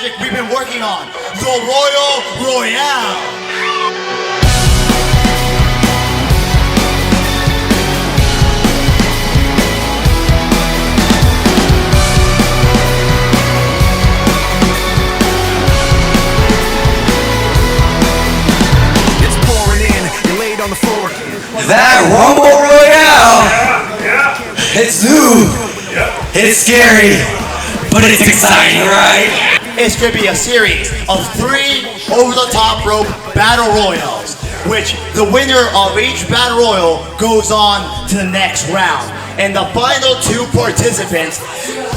project we've been working on, the Royal Royale. On the floor. That Rumble Royale! It's new, it's scary, but it's exciting, right? It's going to be a series of 3 over-the-top rope battle royals, which the winner of each battle royal goes on to the next round. And the final 2 participants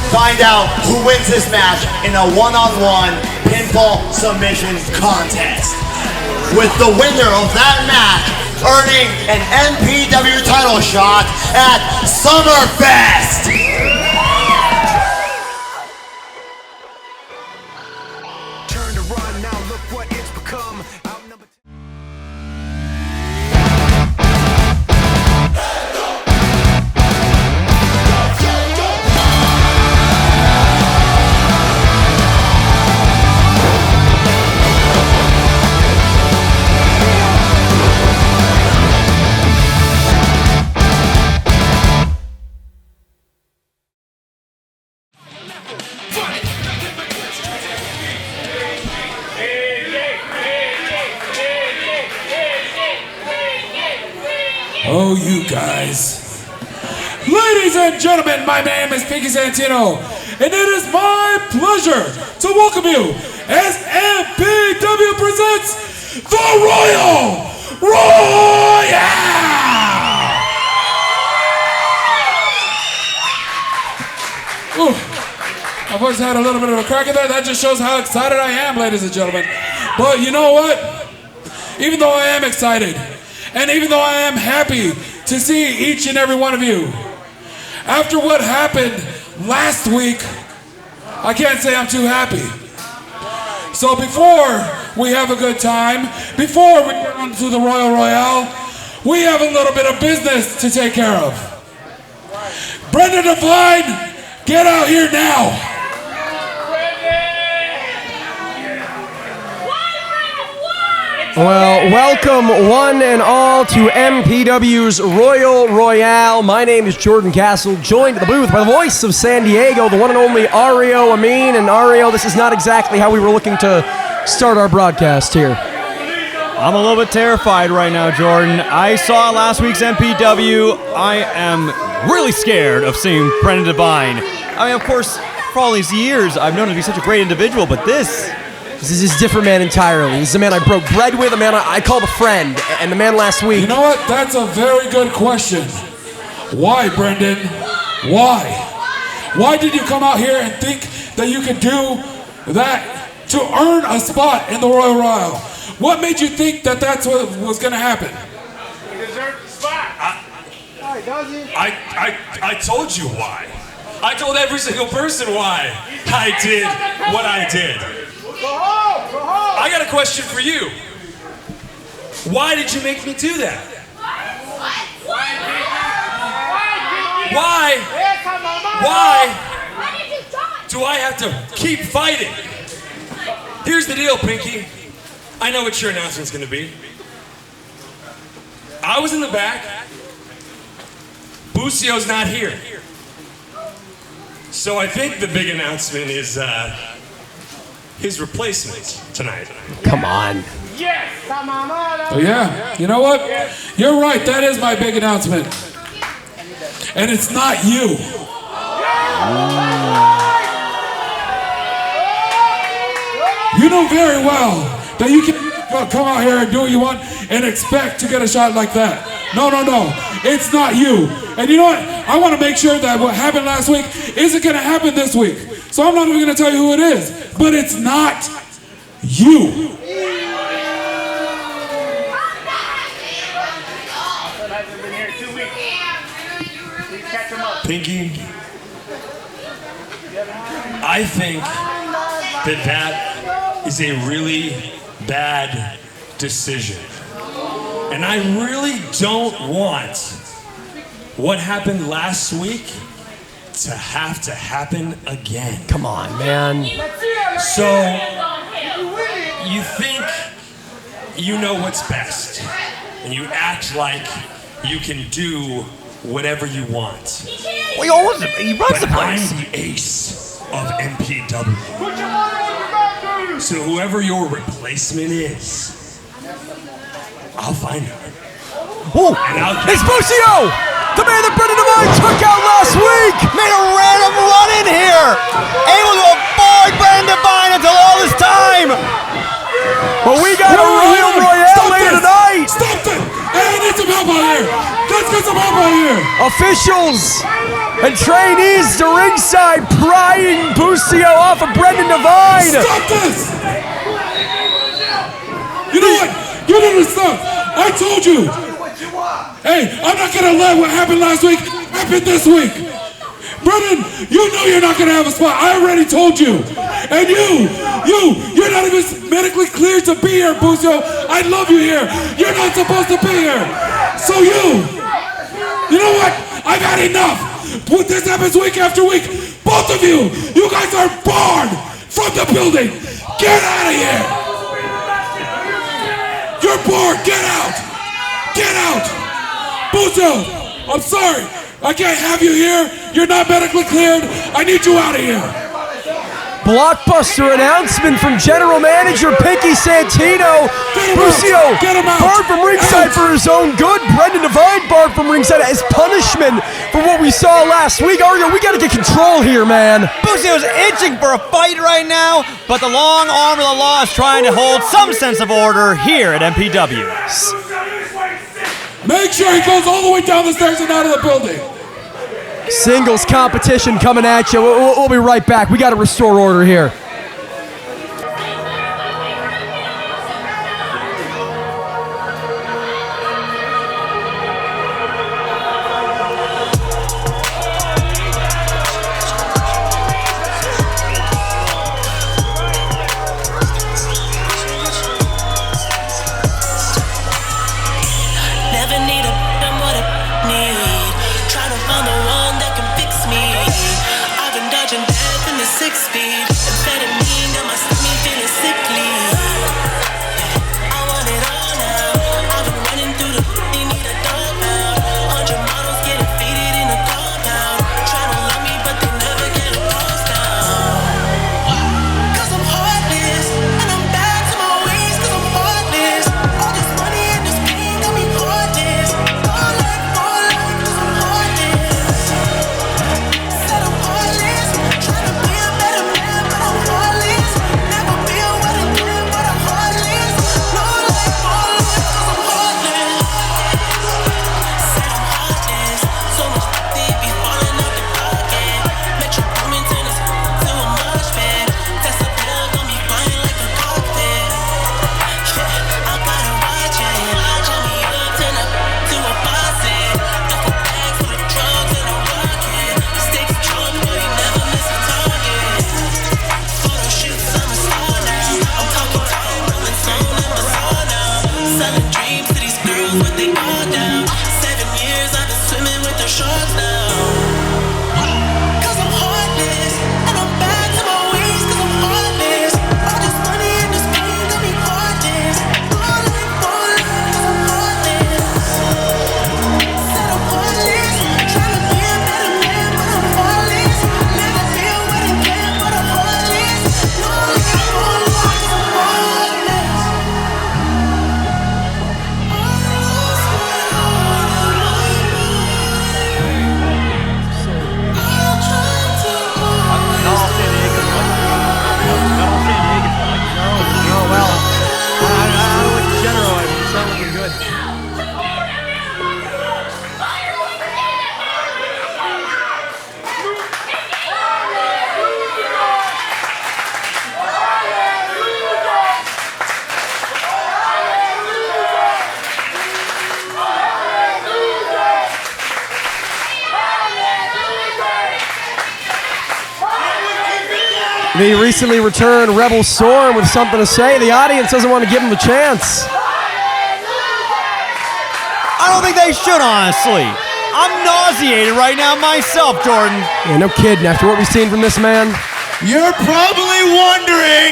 find out who wins this match in a one-on-one pinfall submission contest. With the winner of that match earning an MPW title shot at Summerfest. Turn to run, now look what it's become. Outnumbered. Oh, you guys. Ladies and gentlemen, my name is Pinky Santino, and it is my pleasure to welcome you as MPW presents the Royal Royale! Ooh, my voice had a little bit of a crack in there. That just shows how excited I am, ladies and gentlemen. But you know what? Even though I am excited, and even though I am happy to see each and every one of you, after what happened last week, I can't say I'm too happy. So before we have a good time, before we get on to the Royal Royale, we have a little bit of business to take care of. Brenda Devine, get out here now. Well, welcome one and all to MPW's Royal Royale. My name is Jordan Castle, joined at the booth by the voice of San Diego, the one and only Ario Amin. And Ario, this is not exactly how we were looking to start our broadcast here. I'm a little bit terrified right now, Jordan. I saw last week's MPW. I am really scared of seeing Brenda Devine. I mean, of course, for all these years, I've known her to be such a great individual, but this is a different man entirely. This is a man I broke bread with, a man I called a friend, and the man last week. You know what? That's a very good question. Why, Brendan? Why? Why did you come out here and think that you could do that to earn a spot in the Royal Royale? What made you think that that's what was going to happen? You deserve the spot. I told you why. I told every single person why I did what I did. Go home! I got a question for you. Why did you make me do that? Why do I have to keep fighting? Here's the deal, Pinky. I know what your announcement's gonna be. I was in the back. Bucio's not here. So I think the big announcement is his replacement tonight. Come on. Yes! Come on! Oh yeah, you know what? You're right, that is my big announcement. And it's not you. You know very well that you can come out here and do what you want and expect to get a shot like that. No, it's not you. And you know what? I want to make sure that what happened last week isn't going to happen this week. So I'm not even going to tell you who it is. But it's not you. Pinky, I think that is a really bad decision. And I really don't want what happened last week to have to happen again. Come on, man. So, you think you know what's best, and you act like you can do whatever you want. Well, he runs the But I'm place. the ace of MPW. So whoever your replacement is, I'll find her. Oh, And I'll It's Busio! The man that Brendan Devine took out last week! made a random run in here, able to avoid Brendan Devine until all this time. But we got a Royal Royale later tonight! Stop it! Hey, I need some help out here! Let's get some help out here! Officials and trainees to ringside prying Busio off of Brendan Devine! Stop this! You know what? You need to stop. I told you. Hey, I'm not gonna let what happened last week happen this week. Brendan, you know you're not gonna have a spot. I already told you. And you're not even medically cleared to be here, Busio. I love you here. You're not supposed to be here. So you know what? I've had enough. What this happens week after week. Both of you guys are barred from the building. Get out of here. You're barred. Get out. Get out. Busio, I'm sorry. I can't have you here. You're not medically cleared. I need you out of here. Blockbuster announcement from General Manager Pinky Santino. Busio Get him out. barred from ringside for his own good. Brendan Devine barred from ringside as punishment for what we saw last week. Ario, we gotta get control here, man. Busio's itching for a fight right now, but the long arm of the law is trying to hold some sense of order here at MPW. Make sure he goes all the way down the stairs and out of the building. Singles competition coming at you. We'll be right back. We gotta restore order here. Never need a I'm what I need. Try to find the one that can fix me. I've been dodging death in the 6-speed. Amphetamine got my stomach feeling sickly. I want it all now. I've been running through the they need a dog pound. 100 models getting faded in a compound. Trying to love me, but they never get a pulse down. Cause I'm heartless, and I'm back to my ways. Cause I'm heartless. All this money and this pain got me heartless. All like, cause I'm heartless. Said I'm heartless. Trying to be a better man, but I'm heartless. Never be a wedding plan, but I'm heartless. No like, cause I'm heartless. Said I'm heartless. So much they be falling out the pocket. Metro Boomin turn us to a mosh pit. That's a pill, gon' be flying like a cockpit. Yeah, I gotta watch it. Call me up, turn up to a faucet. Duffel bags full of drugs and a rocket. Stakes drunk, but he never miss a target. Photo shoots, I'm a star now. I'm talking time, rolling stone in my soul now. Selling dreams to these girls, but they all down. 7 years I've been swimming with the sharks now. Cause I'm heartless, and I'm back to my ways. Cause I'm heartless. All this money and this pain got me heartless. All like, cause I'm heartless. Said I'm heartless. Trying to be a better man, but I'm heartless. Never be a wedding plan, but I'm heartless. No like, cause I'm heartless. The recently returned Rebel Storm with something to say. The audience doesn't want to give him a chance. I don't think they should, honestly. I'm nauseated right now myself, Jordan. Yeah, no kidding. After what we've seen from this man, You're probably wondering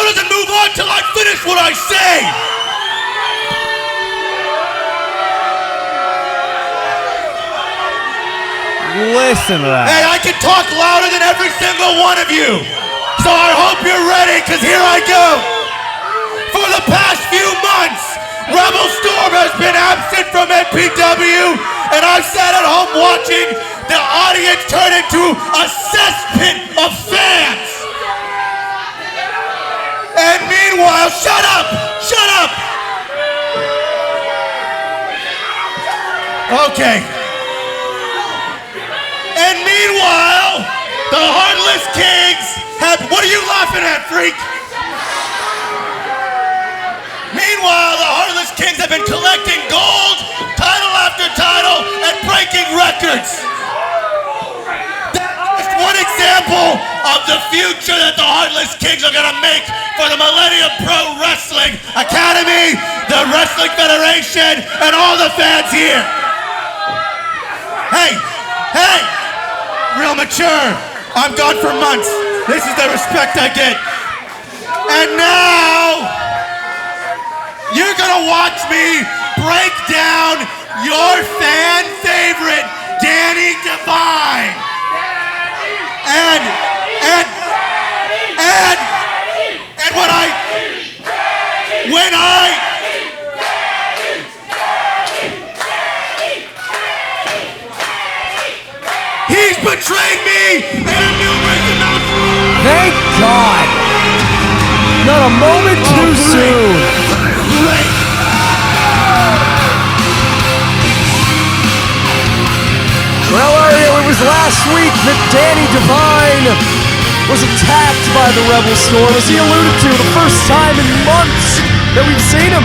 doesn't move on till I finish what I say. Listen to that. Hey, I can talk louder than every single one of you. So I hope you're ready, because here I go. For the past few months, Rebel Storm has been absent from MPW, and I've sat at home watching the audience turn into a cesspit of fans. And meanwhile, shut up! Shut up! Okay. And meanwhile, the Heartless Kings have... What are you laughing at, freak? Meanwhile, the Heartless Kings have been collecting gold, title after title, and breaking records. That's just one example of the future that the Heartless Kings are gonna make for the Millennium Pro Wrestling Academy, the Wrestling Federation, and all the fans here. Hey, hey! Real mature. I'm gone for months. This is the respect I get. And now, you're gonna watch me break down your fan favorite, Danny Devine. And when he's betrayed me in a numerous amount. Thank God. Not a moment too soon. Well, Ario, it was last week that Danny Devine was attacked by the Rebel Storm, as he alluded to, the first time in months that we've seen him.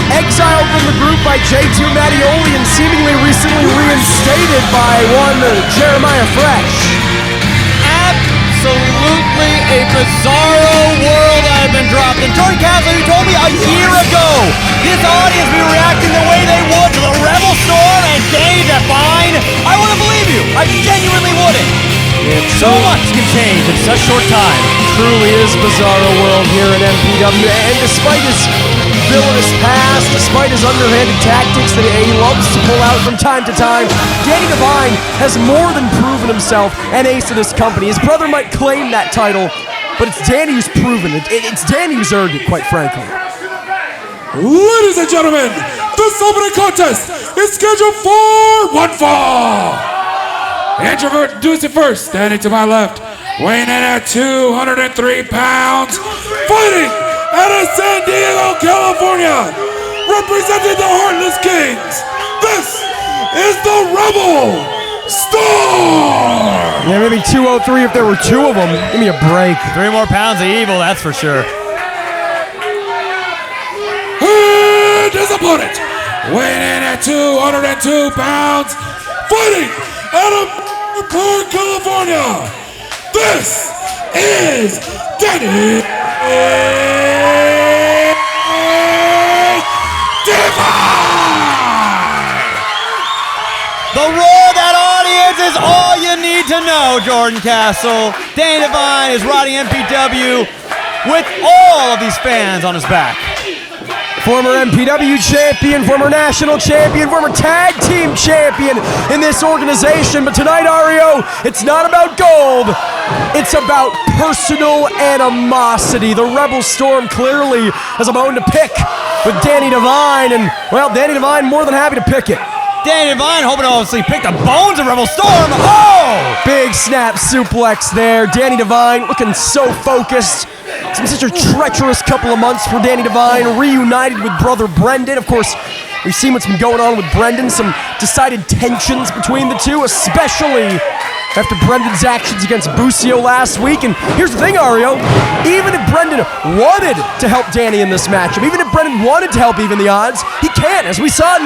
Exiled from the group by J2 Mattioli and seemingly recently reinstated by one Jeremiah Fresh. Absolutely a bizarro world I've been dropped in. Jordan Castle, you told me a year ago this audience would be reacting the way they would to the Rebel Storm and Danny Devine. I wouldn't believe you. I genuinely wouldn't. So much can change in such short time. Truly is bizarro world here in MPW, and despite his villainous past, despite his underhanded tactics that he loves to pull out from time to time, Danny Devine has more than proven himself an ace of this company. His brother might claim that title, but it's Danny who's proven it. It's Danny who's earned it, quite frankly. Ladies and gentlemen, this opening contest is scheduled for one fall. Introvert does it first, standing to my left, weighing in at 203 pounds, fighting out of San Diego, California, representing the Heartless Kings. This is the Rebel Storm. Yeah, maybe 203 if there were two of them. Give me a break. 3 more pounds of evil, that's for sure. And his opponent, weighing in at 202 pounds, fighting out of Park, California. This is Danny Devine. The roar of that audience is all you need to know, Jordan Castle. Danny Devine is riding MPW with all of these fans on his back. Former MPW champion, former national champion, former tag team champion in this organization. But tonight, Ario, it's not about gold. It's about personal animosity. The Rebel Storm clearly has a bone to pick with Danny Devine. And, well, Danny Devine more than happy to pick it. Danny Devine hoping to obviously pick the bones of Rebel Storm. Oh! Big snap suplex there. Danny Devine looking so focused. It's been such a treacherous couple of months for Danny Devine, reunited with brother Brendan. Of course, we've seen what's been going on with Brendan, some decided tensions between the two, especially after Brendan's actions against Busio last week. And here's the thing, Ario, even if Brendan wanted to help Danny in this matchup, even if Brendan wanted to help even the odds, he can't. As we saw in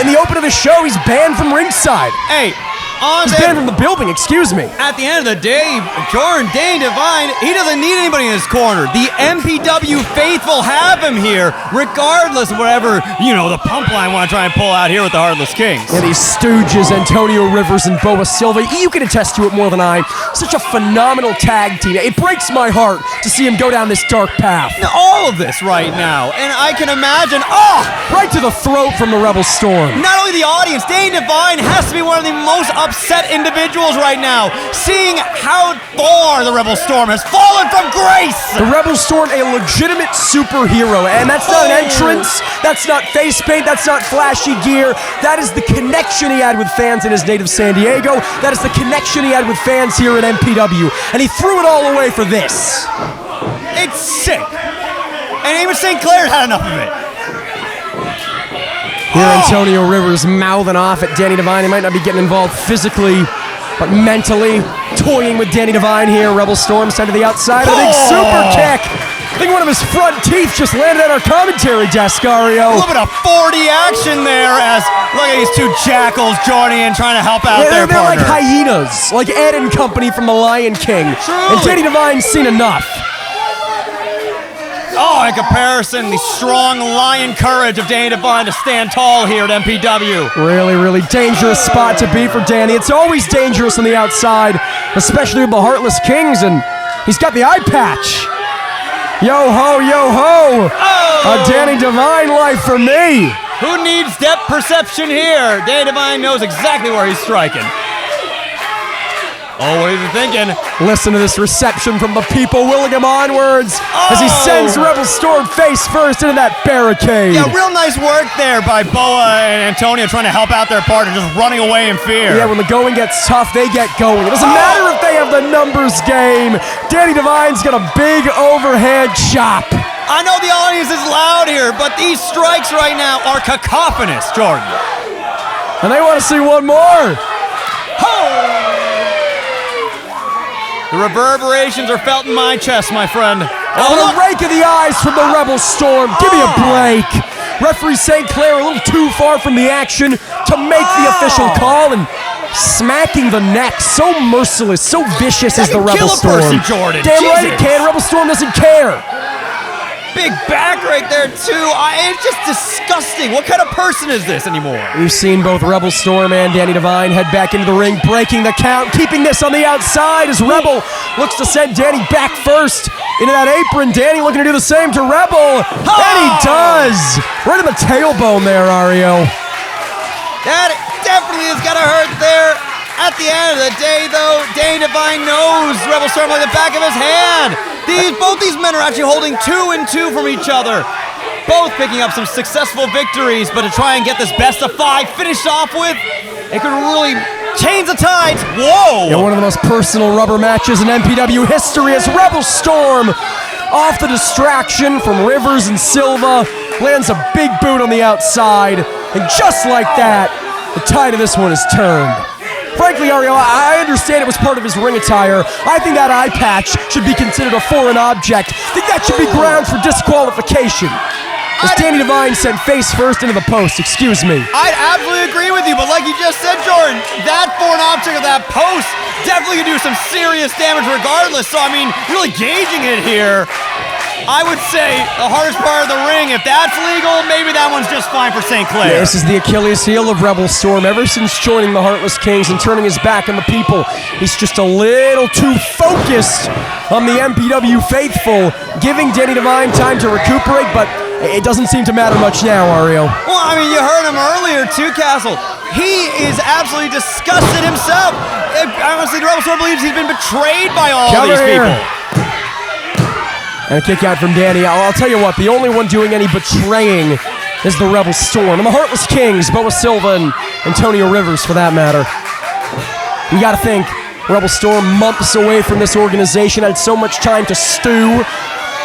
the open of the show, he's banned from ringside. Hey, On He's banned from the building, excuse me. At the end of the day, Jordan, Danny Devine, he doesn't need anybody in his corner. The MPW faithful have him here, regardless of whatever, the pump line want to try and pull out here with the Heartless Kings. Yeah, these stooges, Antonio Rivers and Boa Silva, you can attest to it more than I. Such a phenomenal tag team. It breaks my heart to see him go down this dark path. Now, all of this right now, and I can imagine, right to the throat from the Rebel Storm. Not only the audience, Danny Devine has to be one of the most upset individuals right now, seeing how far the Rebel Storm has fallen from grace. The Rebel Storm, a legitimate superhero, and that's not an entrance, that's not face paint, that's not flashy gear. That is the connection he had with fans in his native San Diego. That is the connection he had with fans here at MPW, and he threw it all away for this. It's sick. And even St. Clair's had enough of it. Here Antonio Rivers mouthing off at Danny Devine. He might not be getting involved physically, but mentally toying with Danny Devine here. Rebel Storm sent to the outside. A big super kick. I think one of his front teeth just landed at our commentary desk, Ario. A little bit of 40 action there as, look at these two jackals joining in, trying to help out their they're partner. like hyenas, like Ed and Company from The Lion King. Truly. And Danny Devine's seen enough. In comparison, the strong lion courage of Danny Devine to stand tall here at MPW. Really, really dangerous spot to be for Danny. It's always dangerous on the outside, especially with the Heartless Kings, and he's got the eye patch. Yo ho, yo ho! A Danny Devine life for me! Who needs depth perception here? Danny Devine knows exactly where he's striking. Oh, what is he thinking? Listen to this reception from the people willing him onwards as he sends Rebel Storm face first into that barricade. Yeah, real nice work there by Boa and Antonio trying to help out their partner, just running away in fear. Yeah, when the going gets tough, they get going. It doesn't matter if they have the numbers game. Danny Devine's got a big overhand chop. I know the audience is loud here, but these strikes right now are cacophonous, Jordan. And they want to see one more. The reverberations are felt in my chest, my friend. A rake of the eyes from the Rebel Storm. Give me a break. Referee St. Clair a little too far from the action to make the official call, and smacking the neck. So merciless, so vicious is the Rebel Storm. Kill a person, Jordan. Damn right Jesus. it can. Rebel Storm doesn't care. Big back right there, too. It's just disgusting. What kind of person is this anymore? We've seen both Rebel Storm and Danny Devine head back into the ring, breaking the count, keeping this on the outside as Rebel looks to send Danny back first into that apron. Danny looking to do the same to Rebel, and he does! Right in the tailbone there, Ario. That definitely has got to hurt there. At the end of the day, though, Danny Devine knows Rebel Storm like the back of his hand. Both these men are actually holding 2 and 2 from each other. Both picking up some successful victories, but to try and get this best of 5 finished off with, it could really change the tides. Whoa! Yeah, one of the most personal rubber matches in MPW history as Rebel Storm, off the distraction from Rivers and Silva, lands a big boot on the outside, and just like that, the tide of this one is turned. Frankly, Ario, I understand it was part of his ring attire. I think that eye patch should be considered a foreign object. I think that should be grounds for disqualification. As Danny Devine sent face first into the post, excuse me. I'd absolutely agree with you, but like you just said, Jordan, that foreign object of that post definitely could do some serious damage regardless. So, I mean, really gauging it here, I would say the hardest part of the ring, if that's legal, maybe that one's just fine for St. Clair. Yeah, this is the Achilles heel of Rebel Storm. Ever since joining the Heartless Kings and turning his back on the people, he's just a little too focused on the MPW faithful, giving Danny Devine time to recuperate, but it doesn't seem to matter much now, Ario. Well, I mean, you heard him earlier too, Castle. He is absolutely disgusted himself. Honestly, the Rebel Storm believes he's been betrayed by all these people. And a kick out from Danny. I'll tell you what, the only one doing any betraying is the Rebel Storm. And the Heartless Kings, Boa Silva and Antonio Rivers, for that matter. You gotta think, Rebel Storm, months away from this organization, had so much time to stew,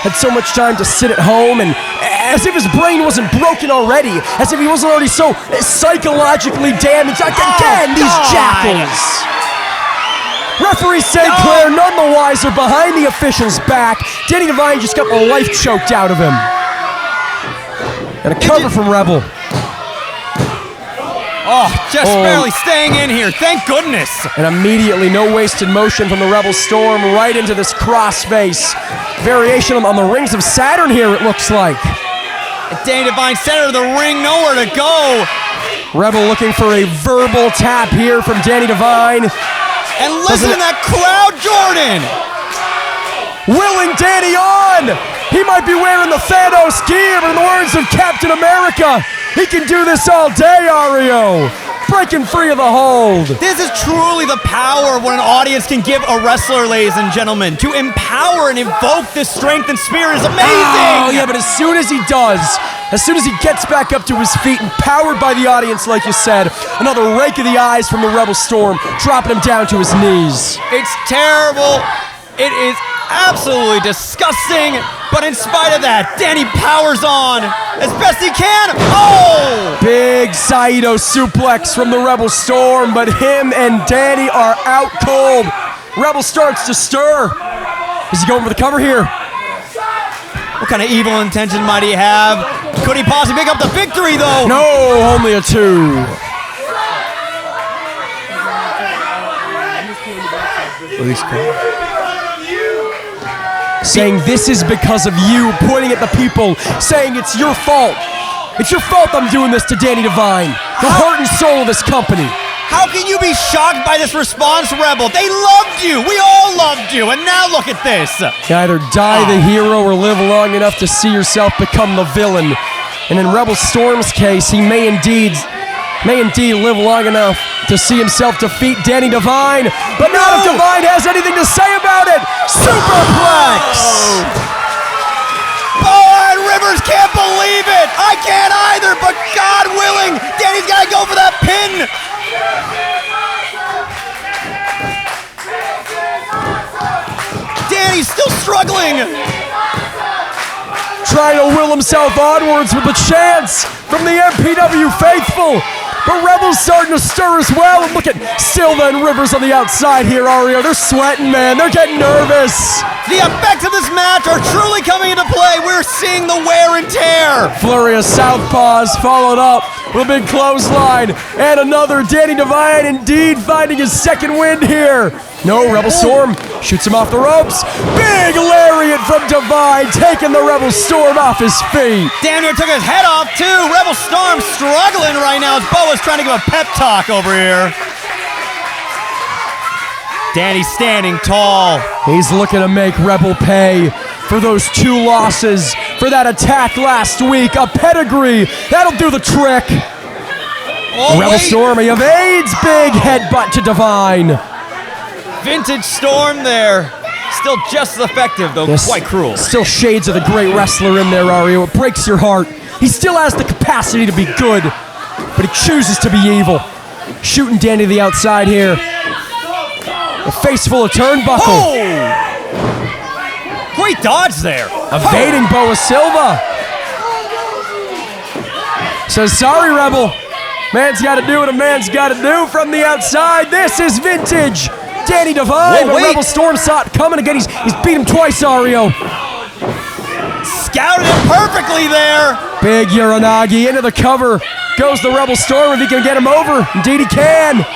had so much time to sit at home, and as if his brain wasn't broken already, as if he wasn't already so psychologically damaged. Again, these jackals! Referee St. Clair none the wiser behind the official's back. Danny Devine just got the life choked out of him. And a cover from Rebel. Oh, just barely staying in here. Thank goodness. And immediately, no wasted motion from the Rebel Storm right into this crossface. Variation on the rings of Saturn here, it looks like. Danny Devine, center of the ring, nowhere to go. Rebel looking for a verbal tap here from Danny Devine. And listen to that crowd, Jordan. Willing Danny on. He might be wearing the Thanos gear, but in the words of Captain America, he can do this all day, Ario. Breaking free of the hold. This is truly the power of what an audience can give a wrestler, ladies and gentlemen. To empower and evoke this strength and spirit is amazing. Oh, yeah, but as soon as he does, as soon as he gets back up to his feet, empowered by the audience, like you said, another rake of the eyes from the Rebel Storm, dropping him down to his knees. It's terrible. It is absolutely disgusting. But in spite of that, Danny powers on as best he can. Oh! Big Saito suplex from the Rebel Storm, but him and Danny are out cold. Rebel starts to stir. Is he going for the cover here? What kind of evil intention might he have? Could he possibly pick up the victory, though? No, only a 2. Saying this is because of you, pointing at the people, saying it's your fault. It's your fault I'm doing this to Danny Devine, the heart and soul of this company. How can you be shocked by this response, Rebel? They loved you. We all loved you. And now look at this. You either die the hero or live long enough to see yourself become the villain. And in Rebel Storm's case, he may indeed live long enough to see himself defeat Danny Devine, but not if Devine has anything to say about it. Superplex! Oh, and Rivers can't believe it. I can't either, but God willing, Danny's got to go for that pin. Danny's still struggling. Trying to will himself onwards with a chance from the MPW faithful. But Rebel's starting to stir as well. And look at Silva and Rivers on the outside here, Ario. They're sweating, man. They're getting nervous. The effects of this match are truly coming into play. We're seeing the wear and tear. Flurry of southpaws followed up with a big clothesline. And another Danny Devine indeed finding his second win here. No, Rebel Storm shoots him off the ropes. Big lariat from Devine, taking the Rebel Storm off his feet. Damn near took his head off, too. Rebel Storm struggling right now as Boa's trying to give a pep talk over here. Danny standing tall. He's looking to make Rebel pay for those 2 losses, for that attack last week. A pedigree, that'll do the trick. Oh, Rebel Storm, he evades. Big headbutt to Devine. Vintage Storm there. Still just as effective, though quite cruel. Still shades of the great wrestler in there, Ario. It breaks your heart. He still has the capacity to be good, but he chooses to be evil. Shooting Danny to the outside here. A face full of turnbuckle. Oh! Great dodge there. Evading Boa Silva. Says, sorry, Rebel. Man's got to do what a man's got to do from the outside. This is vintage Danny Devine. Whoa, wait. Rebel Storm saw it coming again. He's beat him twice, Ario. Scouted it perfectly there. Big Uranagi into the cover. Goes the Rebel Storm if he can get him over. Indeed he can.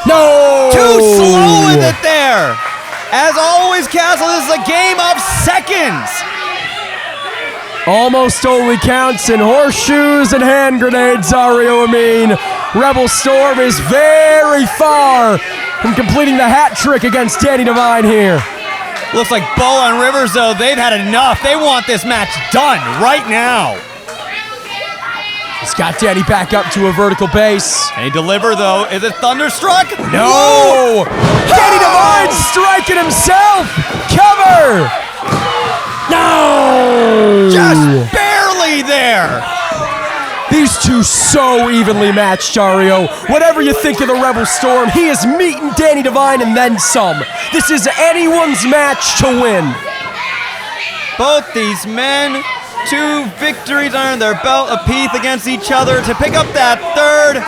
No! Too slow with it there. As always, Castle, this is a game of seconds. Almost only counts in horseshoes and hand grenades, Ario Amin. Rebel Storm is very far from completing the hat trick against Danny Devine here. Looks like Boa and Rivers, though, they've had enough. They want this match done right now. He's got Danny back up to a vertical base. Can he deliver, though? Is it Thunderstruck? No! Danny Devine striking himself! Cover! No! Just barely there. These two so evenly matched, Ario. Whatever you think of the Rebel Storm, he is meeting Danny Devine and then some. This is anyone's match to win. Both these men, 2 victories under their belt apiece against each other to pick up that third.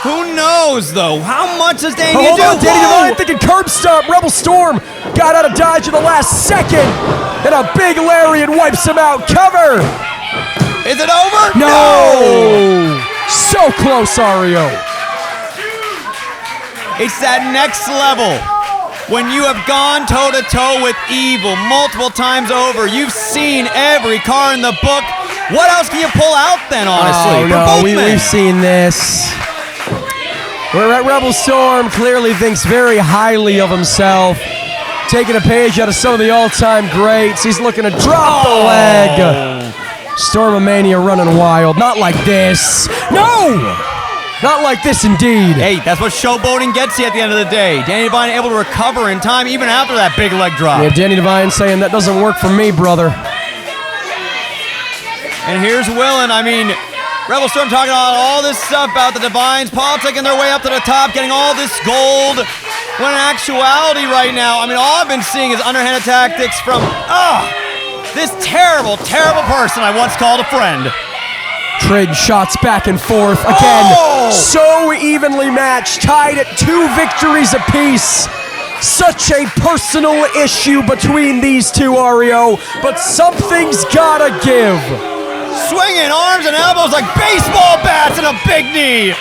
Who knows, though? How much does Danny do? Hold on, Danny Devine thinking curb stomp. Rebel Storm got out of dodge in the last second. And a big lariat wipes him out. Cover! Is it over? No! So close, Ario. It's that next level. When you have gone toe-to-toe with evil multiple times over, you've seen every car in the book. What else can you pull out then, honestly? Oh, no, we've seen this. We're at Rebel Storm, clearly thinks very highly of himself. Taking a page out of some of the all-time greats. He's looking to drop the leg. Stormomania running wild. Not like this. No! Not like this, indeed. Hey, that's what showboating gets you at the end of the day. Danny Devine able to recover in time even after that big leg drop. Yeah, Danny Devine saying that doesn't work for me, brother. And here's Willen. I mean, Rebel Storm talking about all this stuff about the Divines politicking their way up to the top, getting all this gold. When in actuality right now, I mean, all I've been seeing is underhanded tactics from, this terrible, terrible person I once called a friend. Trade shots back and forth. Again, so evenly matched, tied at 2 victories apiece. Such a personal issue between these two, Ario, but something's gotta give. Swinging arms and elbows like baseball bats and a big knee.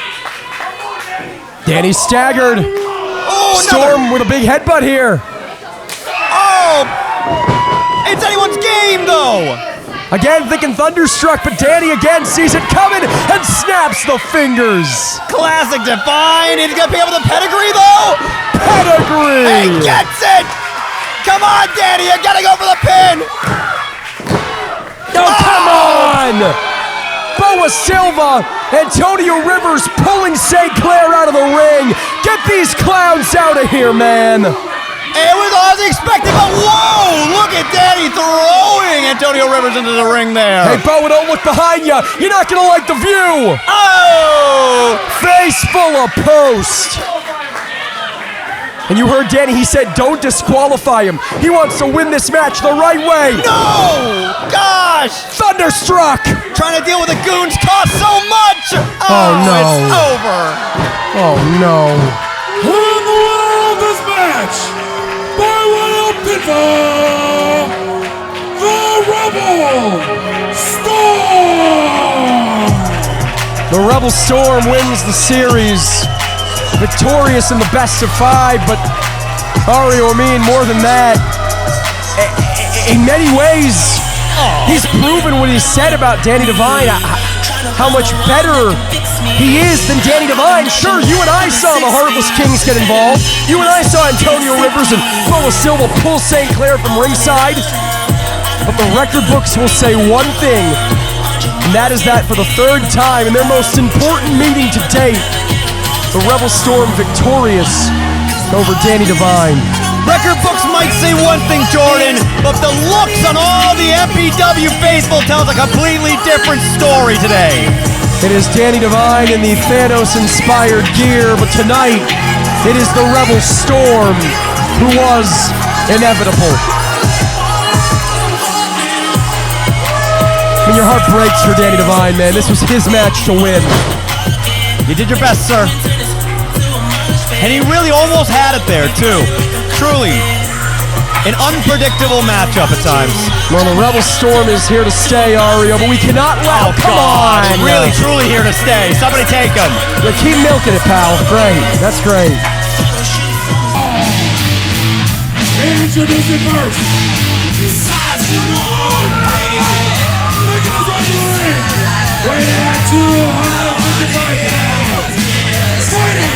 Danny staggered. Oh, Storm with a big headbutt here. Oh, it's anyone's game though. Again, thinking Thunderstruck, but Danny again sees it coming and snaps the fingers. Classic Divine. He's gonna pick up the pedigree though. Pedigree. He gets it. Come on, Danny. You gotta go for the pin. Oh, come on! Boa Silva, Antonio Rivers pulling St. Clair out of the ring. Get these clowns out of here, man. It was all I was expecting, but whoa! Look at Danny throwing Antonio Rivers into the ring there. Hey, Boa, don't look behind you. You're not gonna like the view. Oh! Face full of post. And you heard Danny, he said don't disqualify him. He wants to win this match the right way. No! Gosh! Thunderstruck! Trying to deal with the goons cost so much! Oh, no. It's over! Oh, no. And the winner of this match, by way of pinfall, the Rebel Storm! The Rebel Storm wins the series. Victorious in the best of 5, but Ario Amin more than that. In many ways, he's proven what he said about Danny Devine, how much better he is than Danny Devine. Sure, you and I saw the Heartless Kings get involved. You and I saw Antonio Rivers and Boa Silva pull St. Clair from ringside. But the record books will say one thing, and that is that for the 3rd time in their most important meeting to date, the Rebel Storm victorious over Danny Devine. Record books might say one thing, Jordan, but the looks on all the MPW faithful tells a completely different story today. It is Danny Devine in the Thanos-inspired gear, but tonight it is the Rebel Storm who was inevitable. I mean, your heart breaks for Danny Devine, man. This was his match to win. You did your best, sir. And he really almost had it there, too. Truly, an unpredictable matchup at times. Well, the Rebel Storm is here to stay, Ario, but we cannot let come on! Really, truly here to stay. Somebody take him. Yeah, keep milking it, pal. Great. That's great. Introducing first, making his way to the ring, weighing at 255 pounds, fighting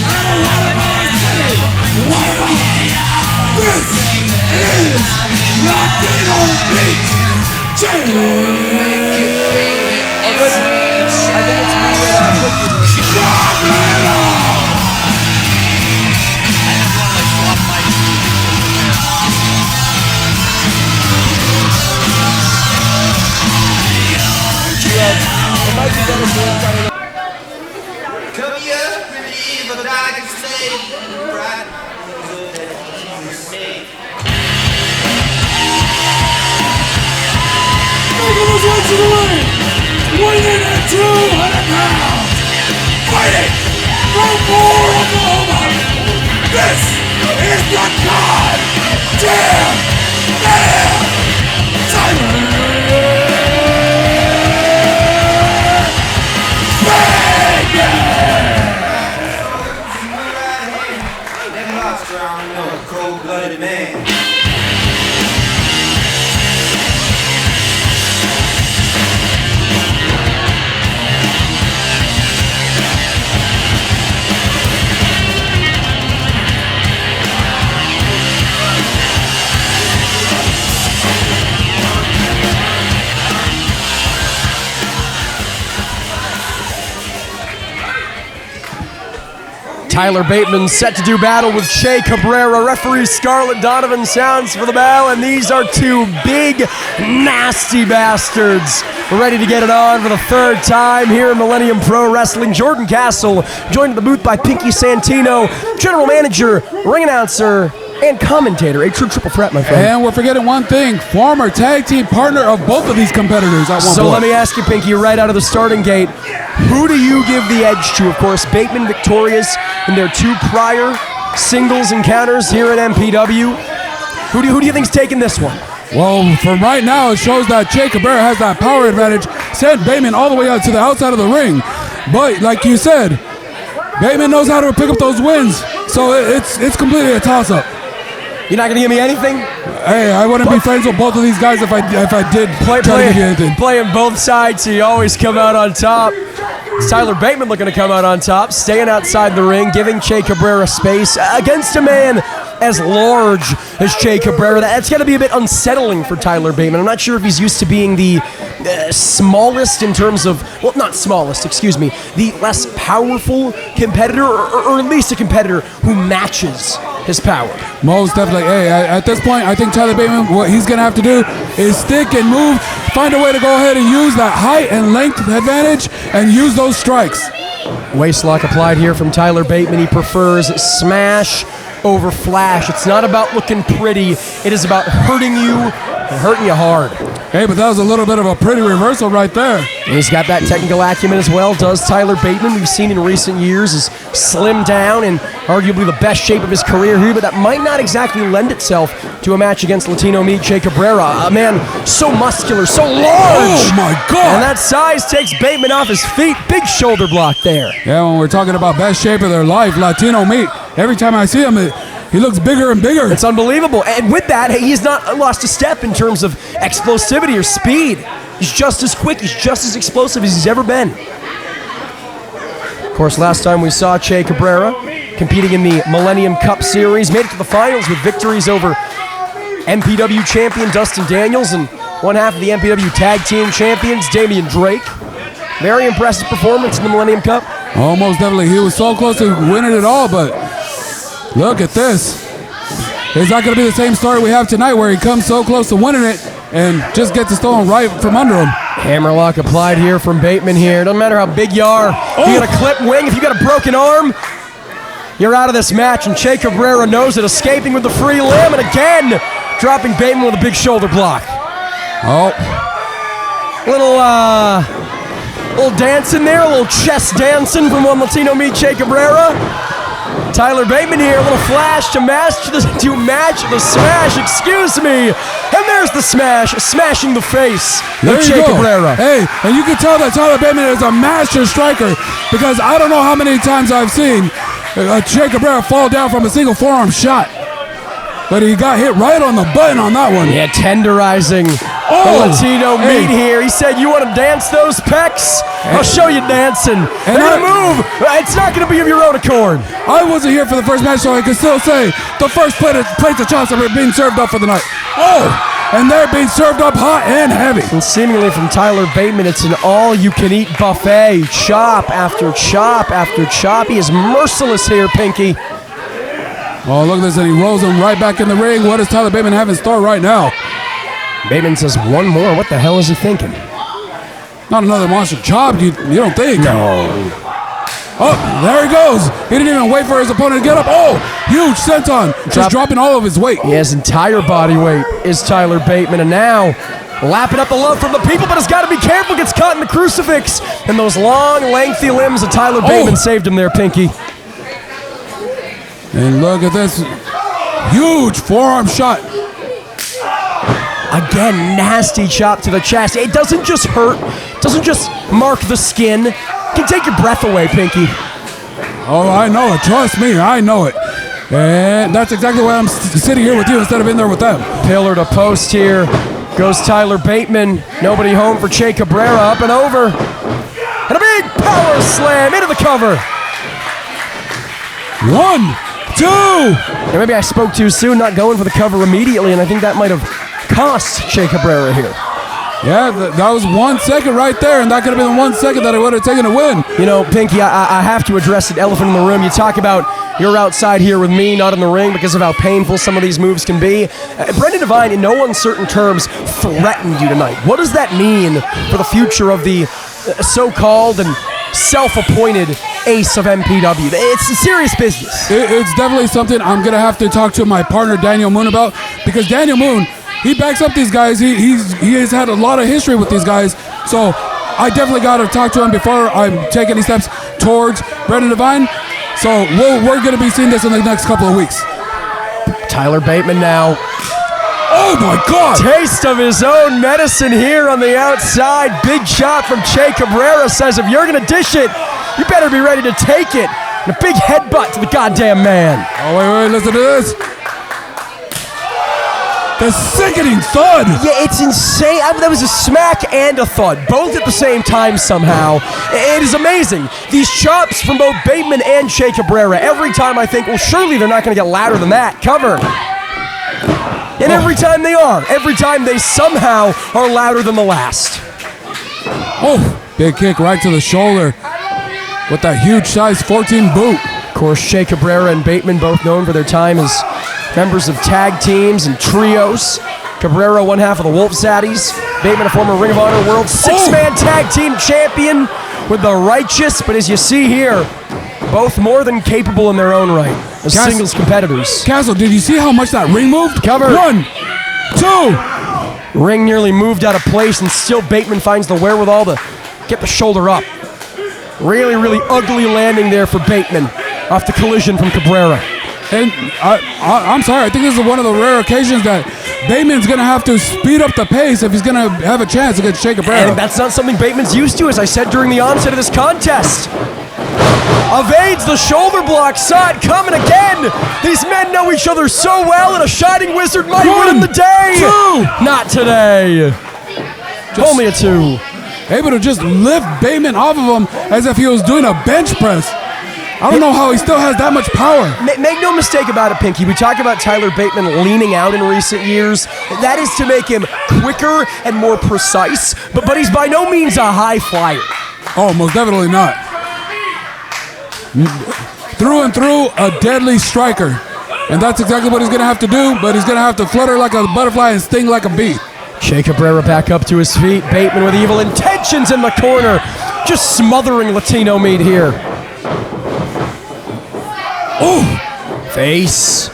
out of Watermelon City, Watermelon. This is Latino Beat Come here, believe that I can stay right. Making his way to the ring, weighing at 200 pounds, fighting from Moore, Oklahoma. This is the goddamn man, Tyler Bateman. Tyler Bateman set to do battle with Che Cabrera. Referee Scarlett Donovan sounds for the bell, and these are two big, nasty bastards ready to get it on for the third time here in Millennium Pro Wrestling. Jordan Castle joined at the booth by Pinky Santino, general manager, ring announcer, and commentator. A true triple threat, my friend. And we're forgetting one thing, former tag team partner of both of these competitors at one point. So let me ask you, Pinky, right out of the starting gate, who do you give the edge to? Of course, Bateman victorious in their two prior singles encounters here at MPW. Who do you think's taking this one? Well, from right now, it shows that Che Cabrera has that power advantage, sent Bateman all the way out to the outside of the ring. But like you said, Bateman knows how to pick up those wins, so it's completely a toss-up. You're not going to give me anything? Hey, I wouldn't be friends with both of these guys if I did try to give you anything. Playing both sides, so you always come out on top. It's Tyler Bateman looking to come out on top, staying outside the ring, giving Che Cabrera space against a man as large as Che Cabrera. That's got to be a bit unsettling for Tyler Bateman. I'm not sure if he's used to being the smallest in terms of, well, not smallest, excuse me, the less powerful competitor, or at least a competitor who matches his power. Most definitely. Hey, at this point, I think Tyler Bateman, what he's going to have to do is stick and move, find a way to go ahead and use that height and length advantage and use those strikes. Waistlock applied here from Tyler Bateman. He prefers smash over flash. It's not about looking pretty. It is about hurting you and hurting you hard. Hey, but that was a little bit of a pretty reversal right there. And he's got that technical acumen as well, does Tyler Bateman. We've seen in recent years is slimmed down and arguably the best shape of his career here, but that might not exactly lend itself to a match against Latino meat Che Cabrera. A man so muscular, so large. Oh my God. And that size takes Bateman off his feet. Big shoulder block there. Yeah, when we're talking about best shape of their life, Latino meat, every time I see him, he looks bigger and bigger. It's unbelievable. And with that, hey, he's not lost a step in terms of explosivity or speed. He's just as quick, he's just as explosive as he's ever been. Of course, last time we saw Che Cabrera competing in the Millennium Cup Series, made it to the finals with victories over MPW champion Dustin Daniels and one half of the MPW Tag Team champions, Damian Drake. Very impressive performance in the Millennium Cup. Almost definitely. He was so close to winning it all, but look at this. It's not going to be the same story we have tonight where he comes so close to winning it and just gets the stone right from under him. Hammerlock applied here from Bateman here. Doesn't matter how big you are. If you got a clip wing, if you got a broken arm, you're out of this match. And Che Cabrera knows it, escaping with the free limb. And again, dropping Bateman with a big shoulder block. Oh. Little dancing there, a little chest dancing from one Latino meat Che Cabrera. Tyler Bateman here, a little flash to match the smash, excuse me. And there's the smash, smashing the face of Che Cabrera. Hey, and you can tell that Tyler Bateman is a master striker because I don't know how many times I've seen Che Cabrera fall down from a single forearm shot. But he got hit right on the button on that one. Yeah, tenderizing the Latino meat here. He said, you want to dance those pecs? I'll show you dancing. And move. It's not going to be of your own accord. I wasn't here for the first match, so I can still say the first plates of chops are being served up for the night. Oh, and they're being served up hot and heavy. And seemingly from Tyler Bateman, it's an all-you-can-eat buffet. Chop after chop after chop. He is merciless here, Pinky. Oh, look at this, and he rolls him right back in the ring. What does Tyler Bateman have in store right now? Bateman says one more. What the hell is he thinking? Not another monster chop, you don't think? No. Oh, there he goes. He didn't even wait for his opponent to get up. Oh, huge senton. Just dropping all of his weight. His entire body weight is Tyler Bateman, and now lapping up the love from the people, but has got to be careful. Gets caught in the crucifix, and those long, lengthy limbs of Tyler Bateman saved him there, Pinky. And look at this huge forearm shot. Again, nasty chop to the chest. It doesn't just hurt, doesn't just mark the skin. It can take your breath away, Pinky. Oh, I know it. Trust me, I know it. And that's exactly why I'm sitting here with you instead of in there with them. Pillar to post here goes Tyler Bateman. Nobody home for Che Cabrera, up and over. And a big power slam into the cover. 1, 2. Yeah, maybe I spoke too soon, not going for the cover immediately, and I think that might have cost Che Cabrera here. Yeah, that was 1 second right there, and that could have been the 1 second that it would have taken to win. You know, Pinky, I have to address the elephant in the room. You talk about you're outside here with me, not in the ring, because of how painful some of these moves can be. Brendan Devine, in no uncertain terms, threatened you tonight. What does that mean for the future of the so-called and self-appointed ace of MPW? It's serious business. It's definitely something I'm going to have to talk to my partner, Daniel Moon, about, because Daniel Moon, he backs up these guys. He has had a lot of history with these guys, so I definitely got to talk to him before I take any steps towards Brendan Devine. So we're going to be seeing this in the next couple of weeks. Tyler Bateman now. Oh my God! Taste of his own medicine here on the outside. Big shot from Che Cabrera. Says if you're going to dish it, you better be ready to take it. And a big headbutt to the goddamn man. Oh, wait, listen to this. The sickening thud! Yeah, it's insane. That was a smack and a thud, both at the same time somehow. It is amazing. These chops from both Bateman and Che Cabrera, every time I think, well, surely they're not going to get louder than that. Cover. And every time they are. Every time they somehow are louder than the last. Oh, big kick right to the shoulder with that huge size 14 boot. Of course, Che Cabrera and Bateman both known for their time as members of tag teams and trios. Cabrera, one half of the Wolf Zaddies. Bateman, a former Ring of Honor World Six-Man Tag Team Champion with the Righteous. But as you see here, both more than capable in their own right as singles competitors. Castle, did you see how much that ring moved? Cover. 1, 2. Ring nearly moved out of place, and still Bateman finds the wherewithal to get the shoulder up. Really, really ugly landing there for Bateman off the collision from Cabrera. And I'm sorry, I think this is one of the rare occasions that Bateman's going to have to speed up the pace if he's going to have a chance against Che Cabrera. And that's not something Bateman's used to, as I said during the onset of this contest. Evades the shoulder block, saw it coming again. These men know each other so well, and a Shining Wizard might win the day. 2. Not today. Only a 2. Able to just lift Bateman off of him as if he was doing a bench press. I don't know how he still has that much power. Make no mistake about it, Pinky. We talk about Tyler Bateman leaning out in recent years. That is to make him quicker and more precise, but he's by no means a high flyer. Oh, most definitely not. Through and through, a deadly striker. And that's exactly what he's going to have to do, but he's going to have to flutter like a butterfly and sting like a bee. Che Cabrera back up to his feet. Bateman with evil intentions in the corner. Just smothering Latino meat here. Ooh! Face,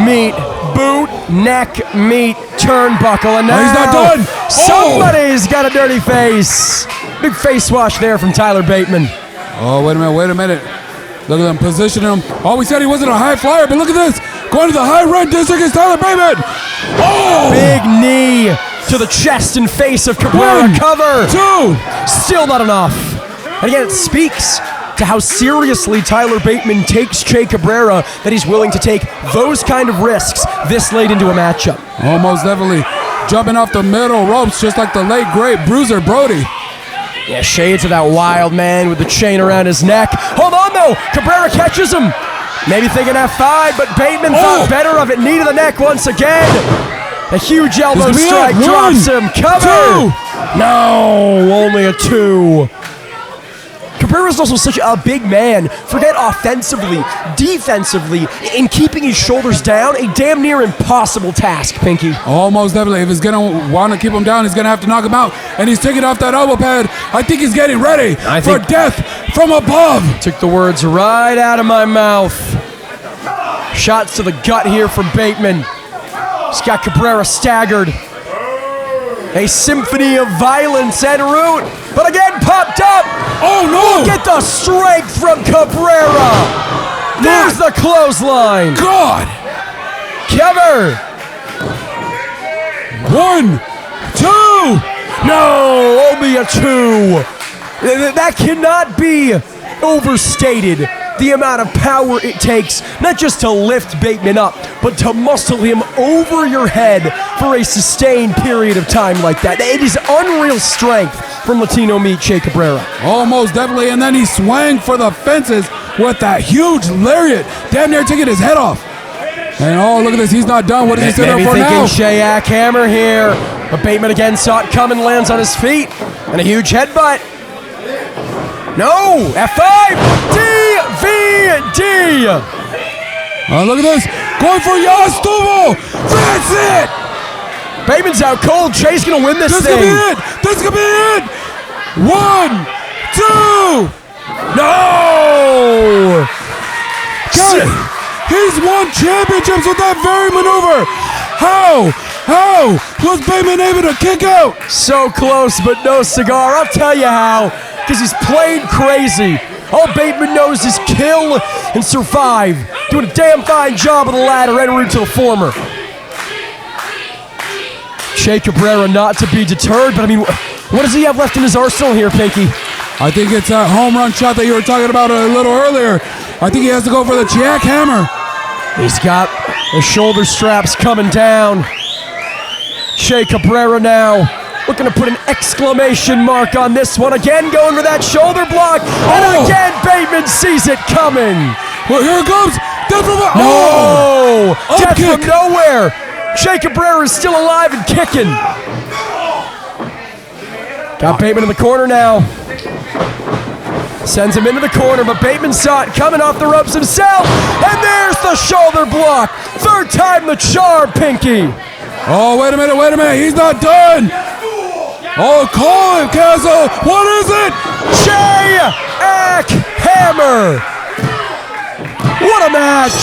meat, boot, neck, meat, turnbuckle, and now he's not done. Somebody's got a dirty face. Big face wash there from Tyler Bateman. Oh, wait a minute. Look at them positioning him. Oh, we said he wasn't a high flyer, but look at this. Going to the high run district is Tyler Bateman. Oh! Big knee to the chest and face of Cabrera. 1, Cover. 2. Still not enough. And again, it speaks to how seriously Tyler Bateman takes Che Cabrera, that he's willing to take those kind of risks this late into a matchup. Almost definitely jumping off the middle ropes just like the late great Bruiser Brody. Yeah, shades of that wild man with the chain around his neck. Hold on though, Cabrera catches him. Maybe thinking F5, but Bateman thought better of it. Knee to the neck once again. A huge elbow strike drops him. Cover. 2. No, only a 2. Cabrera's also such a big man. Forget offensively, defensively, in keeping his shoulders down, a damn near impossible task, Pinky. Almost definitely. If he's going to want to keep him down, he's going to have to knock him out. And he's taking off that elbow pad. I think he's getting ready for death from above. Took the words right out of my mouth. Shots to the gut here from Bateman. He's got Cabrera staggered. A symphony of violence en route, but again popped up. Oh no! Look at the strength from Cabrera. There's the clothesline. God! Cover. 1, 2. No, only a 2. That cannot be overstated. The amount of power it takes, not just to lift Bateman up, but to muscle him over your head for a sustained period of time like that. It is unreal strength from Latino meat Che Cabrera. Almost definitely, and then he swang for the fences with that huge lariat, damn near taking his head off. And oh, look at this, he's not done. What is he setting up for now? Maybe thinking Shayak Hammer here. But Bateman again saw it coming, lands on his feet, and a huge headbutt. No! F5! DVD! Oh, look at this. Going for Yastuvo. That's it. Bateman's out cold. Jay's going to win this thing. This could be it. This could be it. 1, 2. No! Got it. He's won championships with that very maneuver. How was Bateman able to kick out? So close, but no cigar. I'll tell you how. Because he's played crazy. All Bateman knows is kill and survive. Doing a damn fine job of the ladder en route to the former. Cabrera not to be deterred, but I mean, what does he have left in his arsenal here, Pinky? I think it's that home run shot that you were talking about a little earlier. I think he has to go for the jackhammer. He's got the shoulder straps coming down. Cabrera now looking to put an exclamation mark on this one. Again going for that shoulder block. And again, Bateman sees it coming. Well, here it comes. Death from no! Death from nowhere. Cabrera is still alive and kicking. Got Bateman in the corner now. Sends him into the corner, but Bateman saw it coming off the ropes himself. And there's the shoulder block. Third time the charm, Pinky. Oh, wait a minute. He's not done. Oh, call him, Castle. What is it? Hammer. What a match.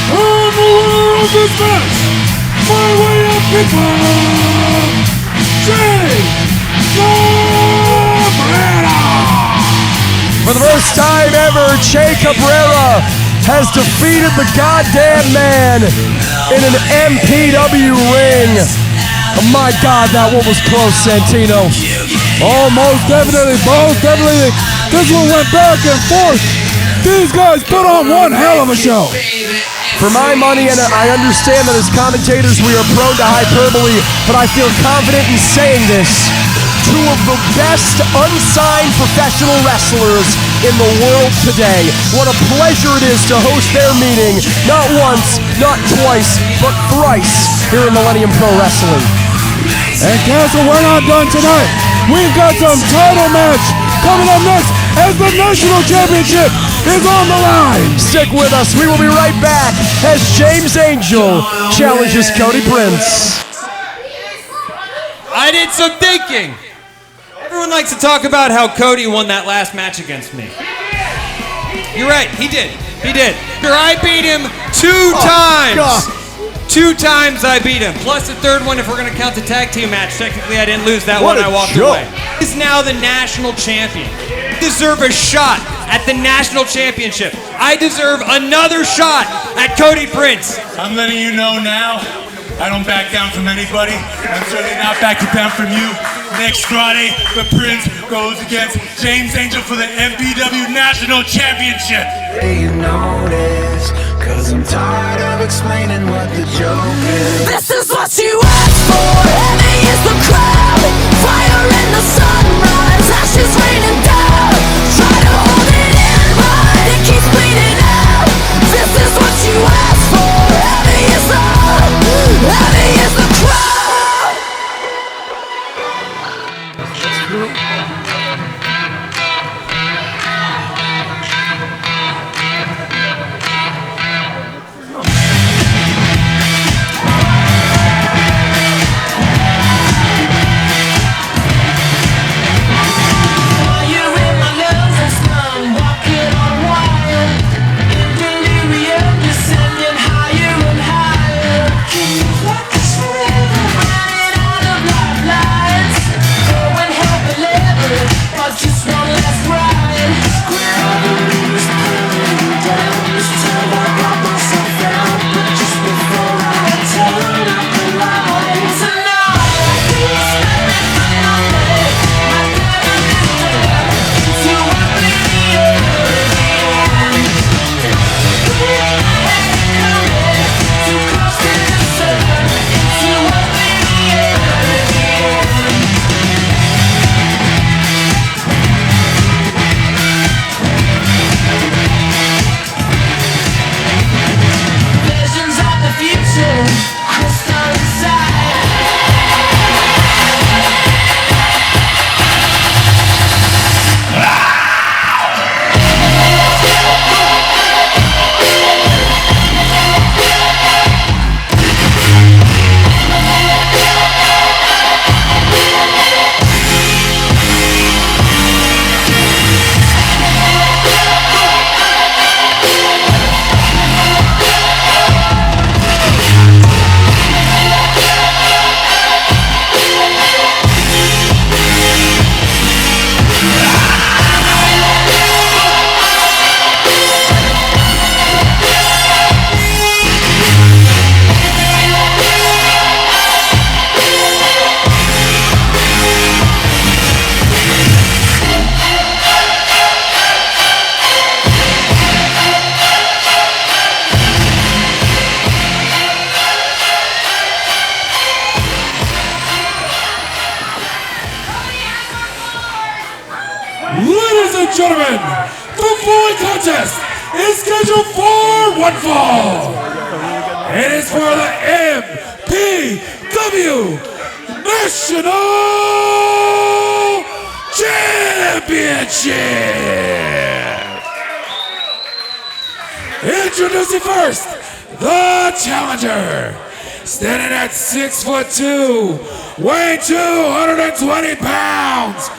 And the winner of this match, by way of kickoff, Cabrera. For the first time ever, Cabrera has defeated the goddamn man in an MPW ring. Oh my God, that one was close, Santino. Oh, most definitely. This one went back and forth. These guys put on one hell of a show. For my money, and I understand that as commentators we are prone to hyperbole, but I feel confident in saying this. Two of the best unsigned professional wrestlers in the world today. What a pleasure it is to host their meeting, not once, not twice, but thrice here in Millennium Pro Wrestling. And Castle, we're not done tonight. We've got some title match coming up next as the National Championship is on the line. Stick with us. We will be right back as James Angel challenges Cody Prince. I did some thinking. Everyone likes to talk about how Cody won that last match against me. You're right, he did. I beat him 2 times. God. 2 times I beat him, plus the third one if we're going to count the tag team match. Technically, I didn't lose that one. I walked away. He's now the national champion. I deserve a shot at the national championship. I deserve another shot at Cody Prince. I'm letting you know now, I don't back down from anybody. I'm certainly not backing down from you. Next Friday, the Prince goes against James Angel for the MPW National Championship. You notice, cause I'm tired of explaining what the joke is. This is what you asked for. Heavy is the crowd. Fire in the sunrise. Ashes raining down. Try to hold it in, but it keeps bleeding out. This is what you asked for. Heavy is the crowd. gentlemen, the following contest is scheduled for one fall. It is for the MPW National Championship. Introducing first, the challenger. Standing at 6'2", weighing 220 pounds.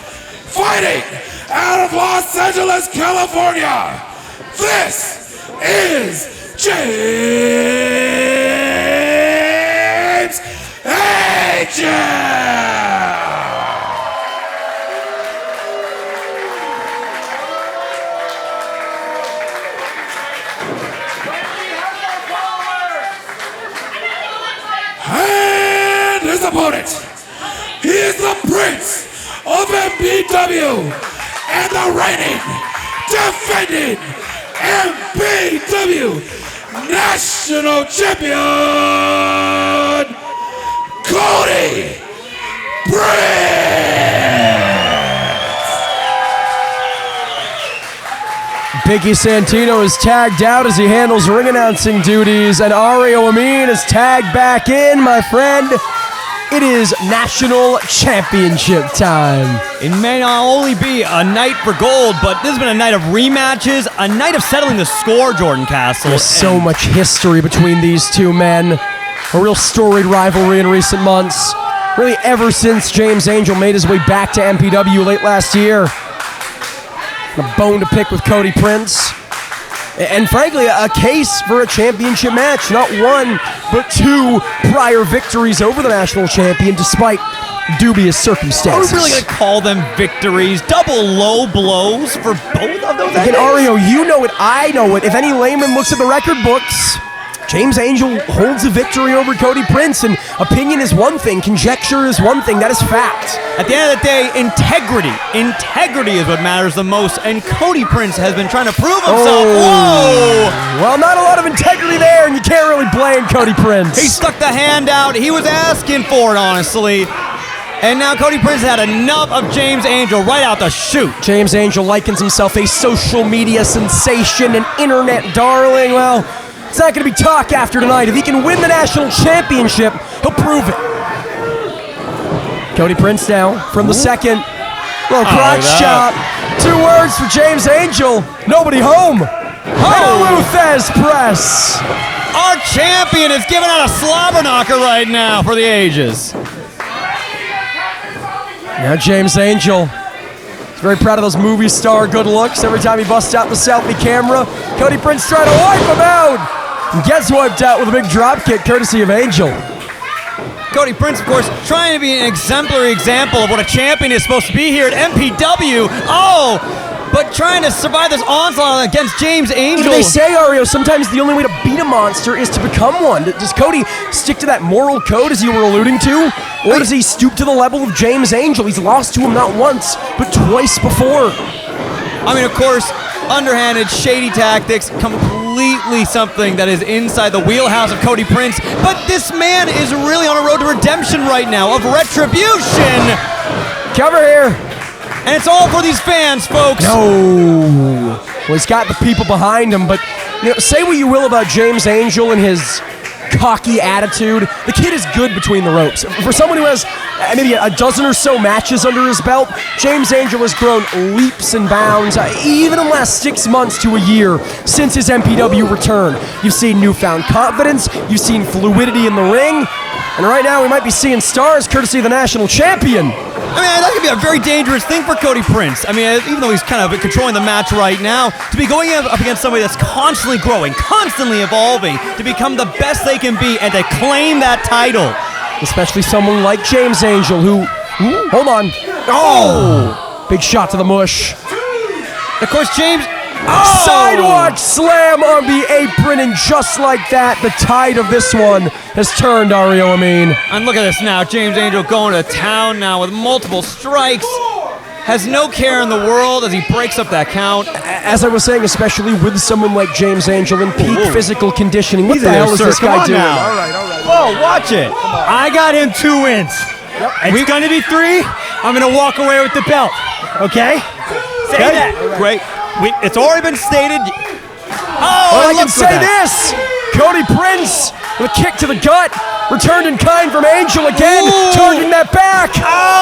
Fighting out of Los Angeles, California. This is James Angel. And his opponent, he is the Prince of MPW and the reigning, defending MPW National Champion, Cody Prince. Biggie Santino is tagged out as he handles ring announcing duties, and Ario Amin is tagged back in, my friend. It is National Championship time. It may not only be a night for gold, but this has been a night of rematches, a night of settling the score, Jordan Castle. There's so much history between these two men. A real storied rivalry in recent months. Really ever since James Angel made his way back to MPW late last year. A bone to pick with Cody Prince. And frankly, a case for a championship match. Not one, but two prior victories over the national champion despite dubious circumstances. Are we really going to call them victories? Double low blows for both of those? Again, Ario, you know it, I know it. If any layman looks at the record books, James Angel holds a victory over Cody Prince, and opinion is one thing, conjecture is one thing, that is fact. At the end of the day, integrity is what matters the most, and Cody Prince has been trying to prove himself. Whoa! Well, not a lot of integrity there, and you can't really blame Cody Prince. He stuck the hand out. He was asking for it, honestly. And now Cody Prince had enough of James Angel right out the chute. James Angel likens himself a social media sensation, an internet darling. Well, it's not going to be talk after tonight. If he can win the national championship, he'll prove it. Cody Prince now from the second. Little crotch chop. 2 words for James Angel. Nobody home. And a Luthez press. Our champion is giving out a slobber knocker right now for the ages. Now James Angel. He's very proud of those movie star good looks. Every time he busts out the selfie camera, Cody Prince trying to wipe him out. And gets wiped out with a big drop kick courtesy of Angel. Cody Prince, of course, trying to be an exemplary example of what a champion is supposed to be here at MPW. Oh, but trying to survive this onslaught against James Angel. They say, Ario, sometimes the only way to beat a monster is to become one. Does Cody stick to that moral code as you were alluding to? Or does he stoop to the level of James Angel? He's lost to him not once, but twice before. I mean, of course, underhanded, shady tactics, completely something that is inside the wheelhouse of Cody Prince. But this man is really on a road to redemption right now, of retribution. Cover here. And it's all for these fans, folks. No. Well, he's got the people behind him, but say what you will about James Angel and his cocky attitude. The kid is good between the ropes. For someone who has maybe a dozen or so matches under his belt, James Angel has grown leaps and bounds, even in the last 6 months to a year since his MPW return. You've seen newfound confidence, you've seen fluidity in the ring, and right now we might be seeing stars courtesy of the national champion. I mean, that could be a very dangerous thing for Cody Prince. I mean, even though he's kind of controlling the match right now, to be going up against somebody that's constantly growing, constantly evolving, to become the best they can be and to claim that title. Especially someone like James Angel who, hold on. Oh! Big shot to the mush. Of course, James... Sidewalk slam on the apron, and just like that, the tide of this one has turned, Ario Amin. And look at this now, James Angel going to town now with multiple strikes. Has no care in the world as he breaks up that count. As I was saying, especially with someone like James Angel in peak physical conditioning. What the hell is this guy doing? All right. Whoa, watch it. I got him 2 wins. Yep. It's going to be 3. I'm going to walk away with the belt. Okay? Say that. Great. It's already been stated. Well, I can say this. Cody Prince with a kick to the gut. Returned in kind from Angel again. Targeting that back.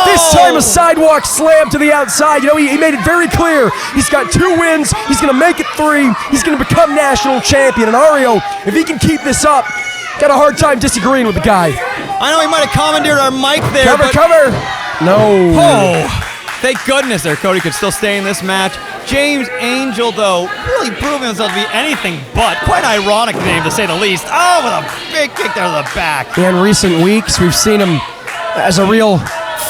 This time a sidewalk slam to the outside. You know, he made it very clear. He's got 2 wins. He's going to make it 3. He's going to become national champion. And Ario, if he can keep this up, got a hard time disagreeing with the guy. I know he might have commandeered our mic there. Cover. No. Oh, thank goodness there. Cody could still stay in this match. James Angel, though, really proving himself to be anything but. Quite an ironic name, to say the least. Oh, with a big kick there to the back. In recent weeks, we've seen him as a real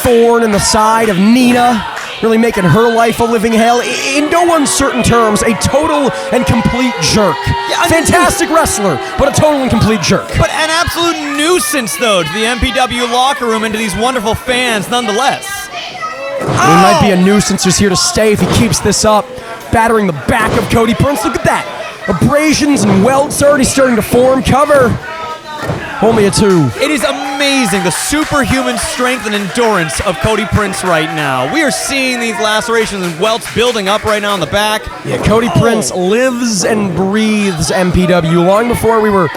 thorn in the side of Nina, really making her life a living hell. In no uncertain terms, a total and complete jerk. Yeah, fantastic wrestler, but a total and complete jerk. But an absolute nuisance, though, to the MPW locker room and to these wonderful fans, nonetheless. He might be a nuisance who's here to stay if he keeps this up. Battering the back of Cody Prince. Look at that. Abrasions and welts already starting to form. Cover. Only a 2. It is amazing the superhuman strength and endurance of Cody Prince right now. We are seeing these lacerations and welts building up right now on the back. Yeah, Cody Prince lives and breathes MPW. Long before we were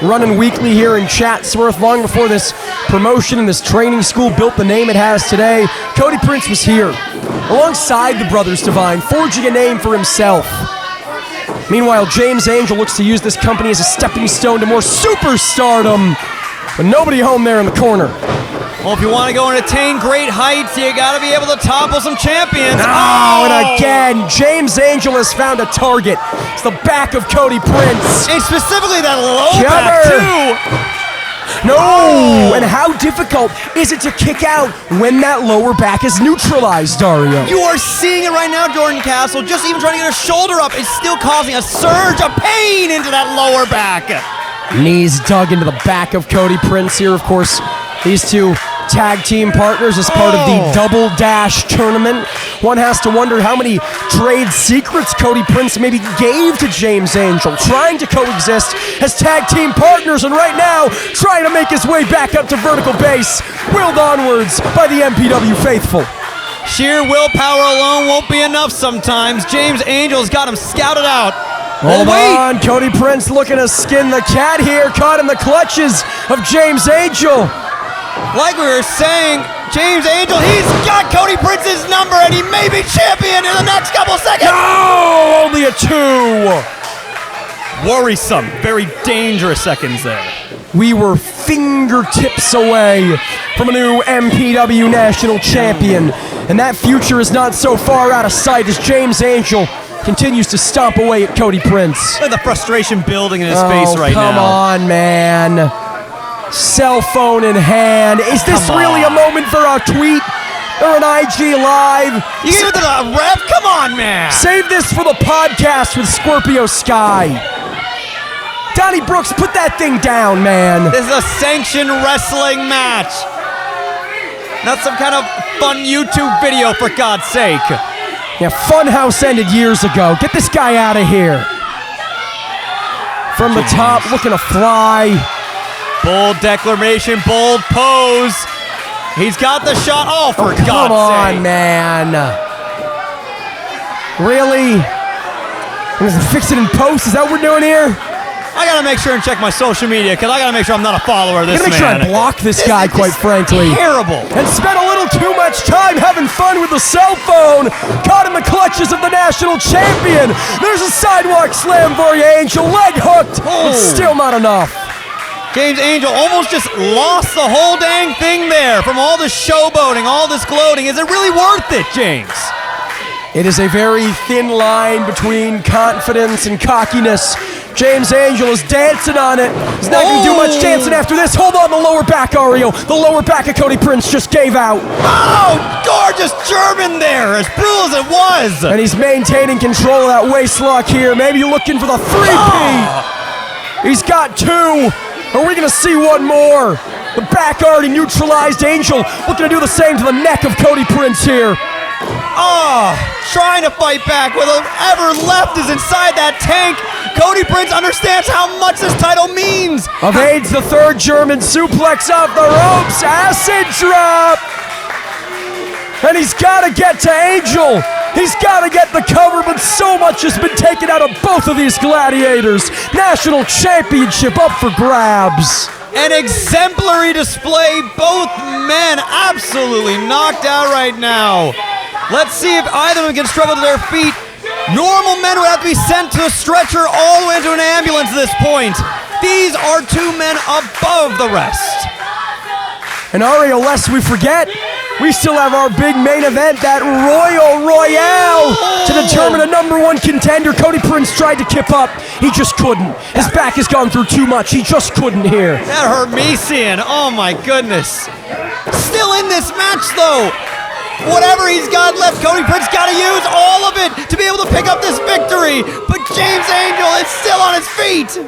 running weekly here in Chatsworth, long before this promotion and this training school built the name it has today, Cody Prince was here, alongside the Brothers Divine, forging a name for himself. Meanwhile, James Angel looks to use this company as a stepping stone to more superstardom, but nobody home there in the corner. Well, if you want to go and attain great heights, you got to be able to topple some champions. And again, James Angel has found a target. It's the back of Cody Prince. And specifically that low back, too. No! And how difficult is it to kick out when that lower back is neutralized, Dario? You are seeing it right now, Jordan Castle. Just even trying to get a shoulder up is still causing a surge of pain into that lower back. Knees dug into the back of Cody Prince here, of course. These two tag team partners as part of the Double Dash tournament. One has to wonder how many trade secrets Cody Prince maybe gave to James Angel, trying to coexist as tag team partners, and right now trying to make his way back up to vertical base, willed onwards by the MPW faithful. Sheer willpower alone won't be enough sometimes. James Angel's got him scouted out. Hold on, Cody Prince looking to skin the cat here, caught in the clutches of James Angel. Like we were saying, James Angel, he's got Cody Prince's number, and he may be champion in the next couple seconds. No, only a 2. Worrisome, very dangerous seconds there. We were fingertips away from a new MPW national champion, and that future is not so far out of sight as James Angel continues to stomp away at Cody Prince. Look at the frustration building in his face right now. Come on, man. Cell phone in hand. Is this really a moment for a tweet or an IG live? You give it to the ref? Come on, man. Save this for the podcast with Scorpio Sky. Donnie Brooks, put that thing down, man. This is a sanctioned wrestling match. Not some kind of fun YouTube video, for God's sake. Yeah, Funhouse ended years ago. Get this guy out of here. From the top, looking to fly. Bold declaration, bold pose. He's got the shot. Oh, for God's sake. Come on, man. Really? Fix it in post? Is that what we're doing here? I gotta make sure and check my social media, because I gotta make sure I'm not a follower of this man. I gotta make sure I block this guy, quite frankly. Terrible. And spent a little too much time having fun with the cell phone. Caught in the clutches of the national champion. There's a sidewalk slam for you, Angel. Leg hooked. But still not enough. James Angel almost just lost the whole dang thing there from all this showboating, all this gloating. Is it really worth it, James? It is a very thin line between confidence and cockiness. James Angel is dancing on it. He's not going to do much dancing after this. Hold on, the lower back, Ario. The lower back of Cody Prince just gave out. Oh, gorgeous German there, as brutal as it was. And he's maintaining control of that waist lock here. Maybe looking for the 3P. He's got 2. Are we going to see one more? The back already neutralized. Angel looking to do the same to the neck of Cody Prince here. Trying to fight back. Whatever left is inside that tank. Cody Prince understands how much this title means. Evades the third German suplex off the ropes. Acid drop. And he's got to get to Angel. He's got to get the cover, but so much has been taken out of both of these gladiators. National championship up for grabs. An exemplary display. Both men absolutely knocked out right now. Let's see if either of them can struggle to their feet. Normal men would have to be sent to a stretcher all the way into an ambulance at this point. These are two men above the rest. And Ario, lest we forget, we still have our big main event, that Royal Royale, to determine a #1 contender. Cody Prince tried to kip up. He just couldn't. His back has gone through too much. He just couldn't here. That hurt me seeing. Oh my goodness. Still in this match though. Whatever he's got left, Cody Prince got to use all of it to be able to pick up this victory. But James Angel is still on his feet.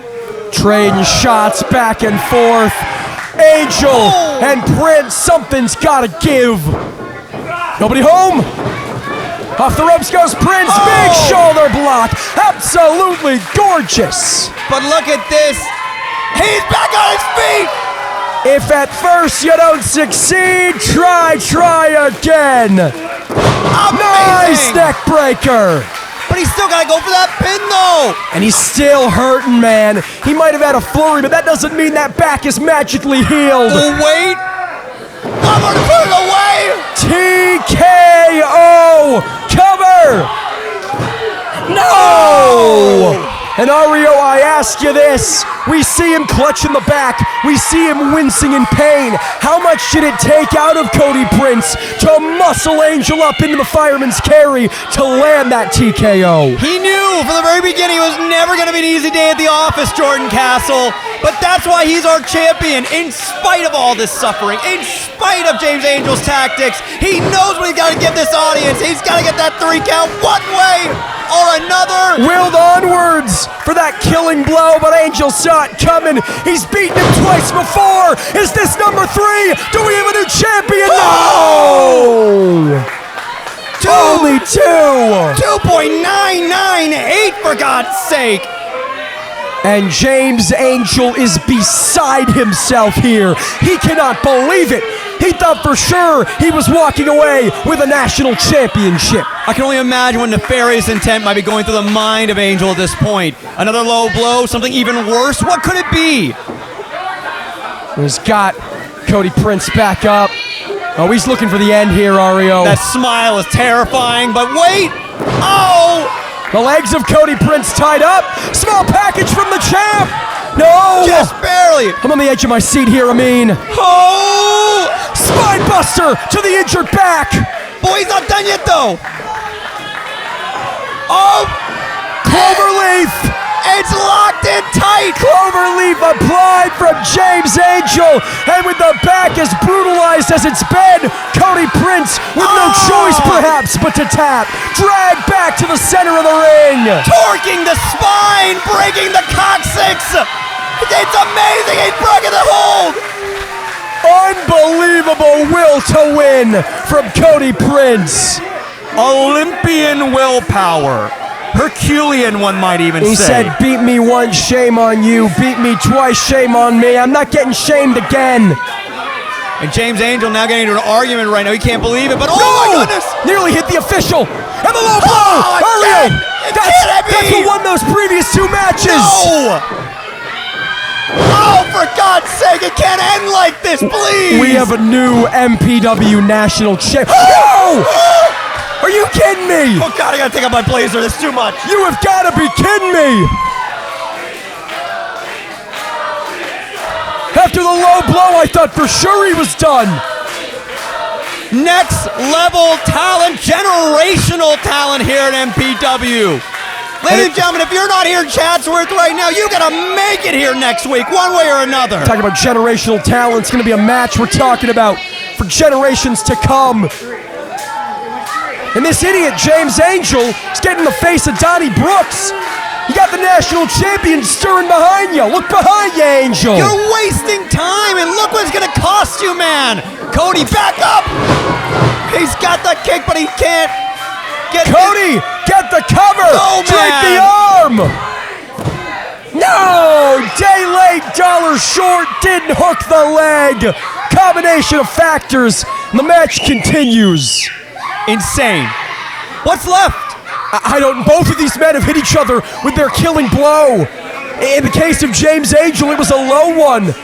Trading shots back and forth. Angel and Prince, something's gotta give. Nobody home. Off the ropes goes Prince. Big shoulder block. Absolutely gorgeous. But look at this. He's back on his feet. If at first you don't succeed, try again. Nice neck breaker. But he's still got to go for that pin, though. And he's still hurting, man. He might have had a flurry, but that doesn't mean that back is magically healed. Oh, wait. I'm going to put it away. TKO. Cover. No. And Ario, I ask you this. We see him clutching the back. We see him wincing in pain. How much did it take out of Cody Prince to muscle Angel up into the fireman's carry to land that TKO? He knew from the very beginning it was never going to be an easy day at the office, Jordan Castle. But that's why he's our champion. In spite of all this suffering, in spite of James Angel's tactics, he knows what he's got to give this audience. He's got to get that 3 count one way or another. Willed onwards for that killing blow, but Angel saw it coming. He's beaten him twice before. Is this #3? Do we have a new champion? No! Only 2.998 for God's sake. And James Angel is beside himself here. He cannot believe it. He thought for sure he was walking away with a national championship. I can only imagine what nefarious intent might be going through the mind of Angel at this point. Another low blow, something even worse? What could it be? He's got Cody Prince back up. Oh, he's looking for the end here, Ario. That smile is terrifying, but wait! Oh! The legs of Cody Prince tied up. Small package from the champ. No! Just barely. I'm on the edge of my seat here, Amin. Oh! Spine buster to the injured back. Boy, he's not done yet, though. Oh! Cloverleaf. It's locked in tight. Cloverleaf applied from James Angel. And with the back as brutalized as it's been, Cody Prince with no choice perhaps but to tap. Dragged back to the center of the ring. Torquing the spine, breaking the coccyx. It's amazing, he's broken the hold. Unbelievable will to win from Cody Prince. Olympian willpower. Herculean, one might even say. He said, beat me once, shame on you. Beat me twice, shame on me. I'm not getting shamed again. And James Angel now getting into an argument right now. He can't believe it, but oh my goodness! Nearly hit the official. And the low blow! Ario! That's what won those previous 2 matches! No! Oh, for God's sake, it can't end like this, please! We have a new MPW national champ. Oh! Are you kidding me? Oh God, I gotta take out my blazer, this is too much. You have gotta be kidding me! After the low blow, I thought for sure he was done. Next level talent, generational talent here at MPW. Ladies and gentlemen, if you're not here in Chatsworth right now, you gotta make it here next week, one way or another. Talking about generational talent, it's gonna be a match we're talking about for generations to come. And this idiot, James Angel, is getting the face of Donnie Brooks. You got the national champion stirring behind you. Look behind you, Angel. You're wasting time, and look what it's gonna cost you, man. Cody, back up. He's got the kick, but he can't get Cody, get the cover. No, Drake the arm. No, day late, dollar short, didn't hook the leg. Combination of factors, and the match continues. Insane. What's left? I don't. Both of these men have hit each other with their killing blow. In the case of James Angel, it was a low one.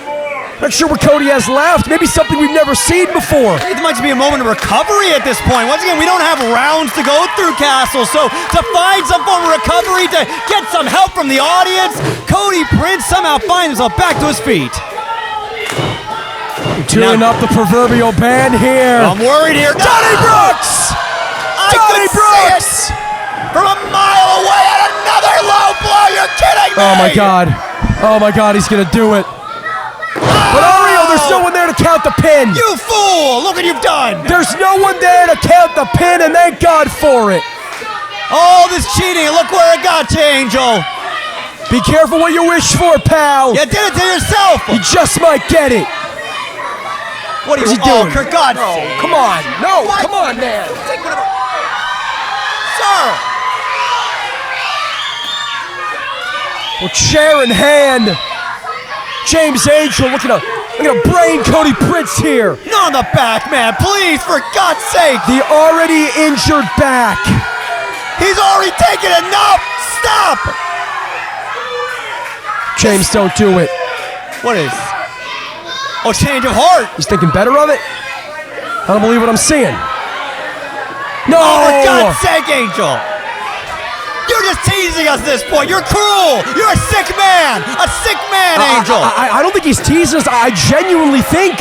Not sure what Cody has left. Maybe something we've never seen before. It might just be a moment of recovery at this point. Once again, we don't have rounds to go through, Castle. So to find some form of recovery, to get some help from the audience, Cody Prince somehow finds himself back to his feet. Tuning up the proverbial band here. I'm worried here. Johnny Brooks! Johnny Brooks! From a mile away at another low blow. You're kidding me! Oh my God. Oh my God, he's gonna do it. But Ario, there's no one there to count the pin. You fool! Look what you've done. There's no one there to count the pin, and thank God for it. All this cheating, look where it got you, Angel. Be careful what you wish for, pal. You did it to yourself. You just might get it. What is he doing? Oh, for God's No, sake. come on. No, What? come on, man. Take whatever. Sir. Well, chair in hand. James Angel looking to brain Cody Prince here. Not on the back, man. Please, for God's sake. The already injured back. He's already taken enough. Stop. James, don't do it. What is? Oh, change of heart. He's thinking better of it? I don't believe what I'm seeing. No! Oh, for God's sake, Angel. You're just teasing us at this point. You're cruel. You're a sick man. A sick man, Angel. I don't think he's teasing us. I genuinely think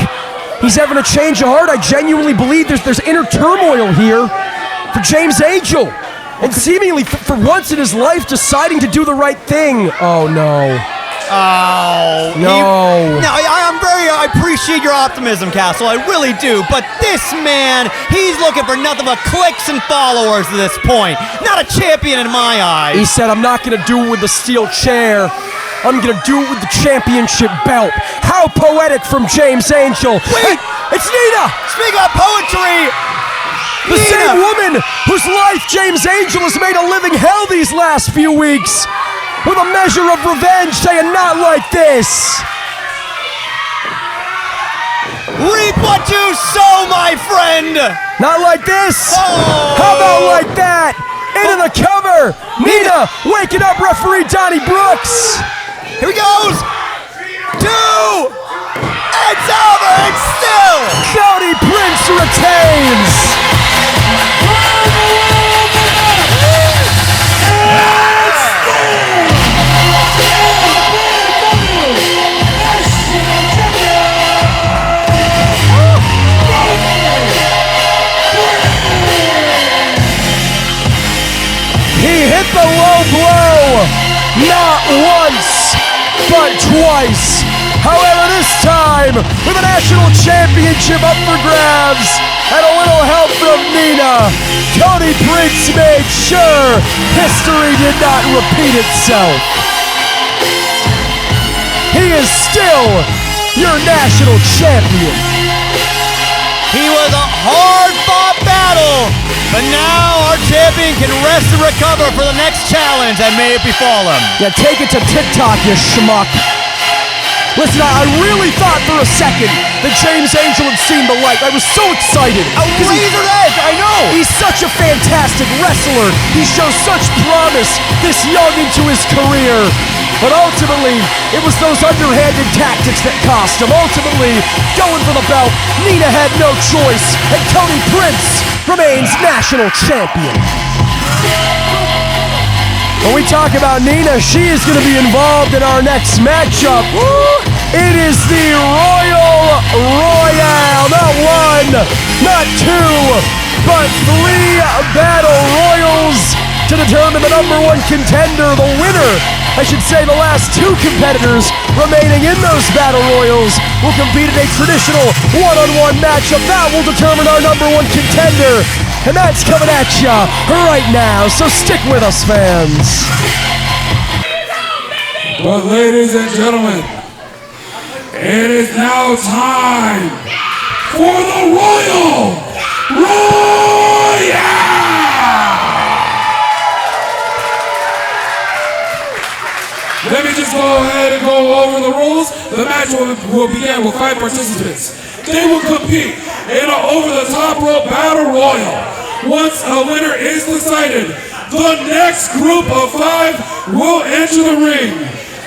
he's having a change of heart. I genuinely believe there's inner turmoil here for James Angel. And seemingly, for once in his life, deciding to do the right thing. Oh, no. Oh. No. I appreciate your optimism, Castle. I really do. But this man, he's looking for nothing but clicks and followers at this point. Not a champion in my eyes. He said, I'm not going to do it with the steel chair. I'm going to do it with the championship belt. How poetic from James Angel. Wait. It's Nina. Speaking of poetry. The Nina. same woman whose life James Angel has made a living hell these last few weeks. With a measure of revenge saying, not like this. Reap what you sow, my friend. Not like this. Oh. How about like that? Into the cover. Nina waking up referee Donnie Brooks. Here he goes. 2. It's over. And still. Cody Prince retains. He hit the low blow, not once, but twice. However, this time, with a national championship up for grabs, and a little help from Nina, Cody Prince made sure history did not repeat itself. He is still your national champion. He was a hard-fought battle, but now our champion can rest and recover for the next challenge that may befall him. Yeah, take it to TikTok, you schmuck. Listen, I really thought for a second that James Angel had seen the light. I was so excited. Razor's edge, I know. He's such a fantastic wrestler. He shows such promise this young into his career. But ultimately, it was those underhanded tactics that cost him. Ultimately, going for the belt, Nina had no choice, and Cody Prince remains national champion. When we talk about Nina, she is going to be involved in our next matchup. It is the Royal Royale. Not one, not two, but 3 battle royals to determine the #1 contender, the winner. I should say the last 2 competitors remaining in those battle royals will compete in a traditional one-on-one matchup. That will determine our #1 contender. And that's coming at ya right now, so stick with us, fans. But ladies and gentlemen, it is now time for the Royal Royale! Let me just go ahead and go over the rules. The match will begin with 5 participants. They will compete in an over-the-top rope battle royal. once a winner is decided, the next group of 5 will enter the ring.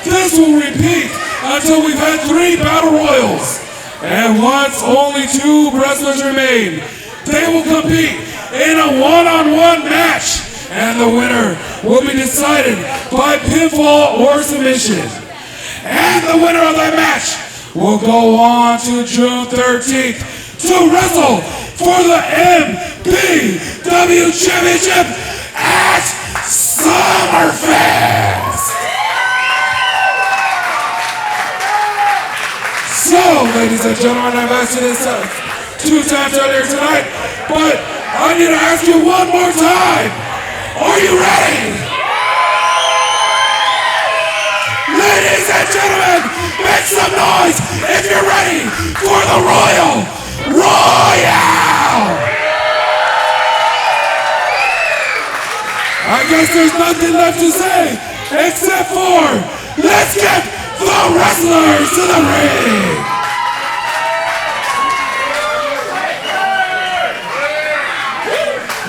This will repeat until we've had 3 battle royals. And once only 2 wrestlers remain, they will compete in a one-on-one match. And the winner will be decided by pinfall or submission. And the winner of that match will go on to June 13th to wrestle for the MPW Championship at Summerfest. So, ladies and gentlemen, I've asked you this 2 times earlier tonight, but I need to ask you one more time. Are you ready? Ladies and gentlemen, make some noise if you're ready for the Royal Royale! I guess there's nothing left to say except for let's get the wrestlers to the ring!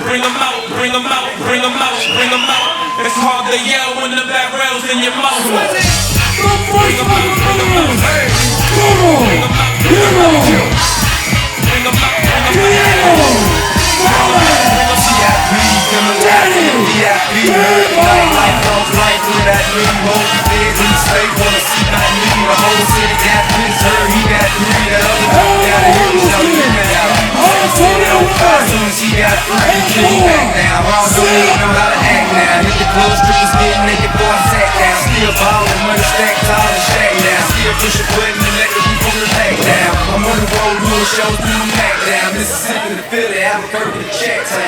Bring them out, bring them out, bring them out, bring them out. It's hard to yell when the back rail's in your mouth. The first one is Cabrera, Hero, Diego,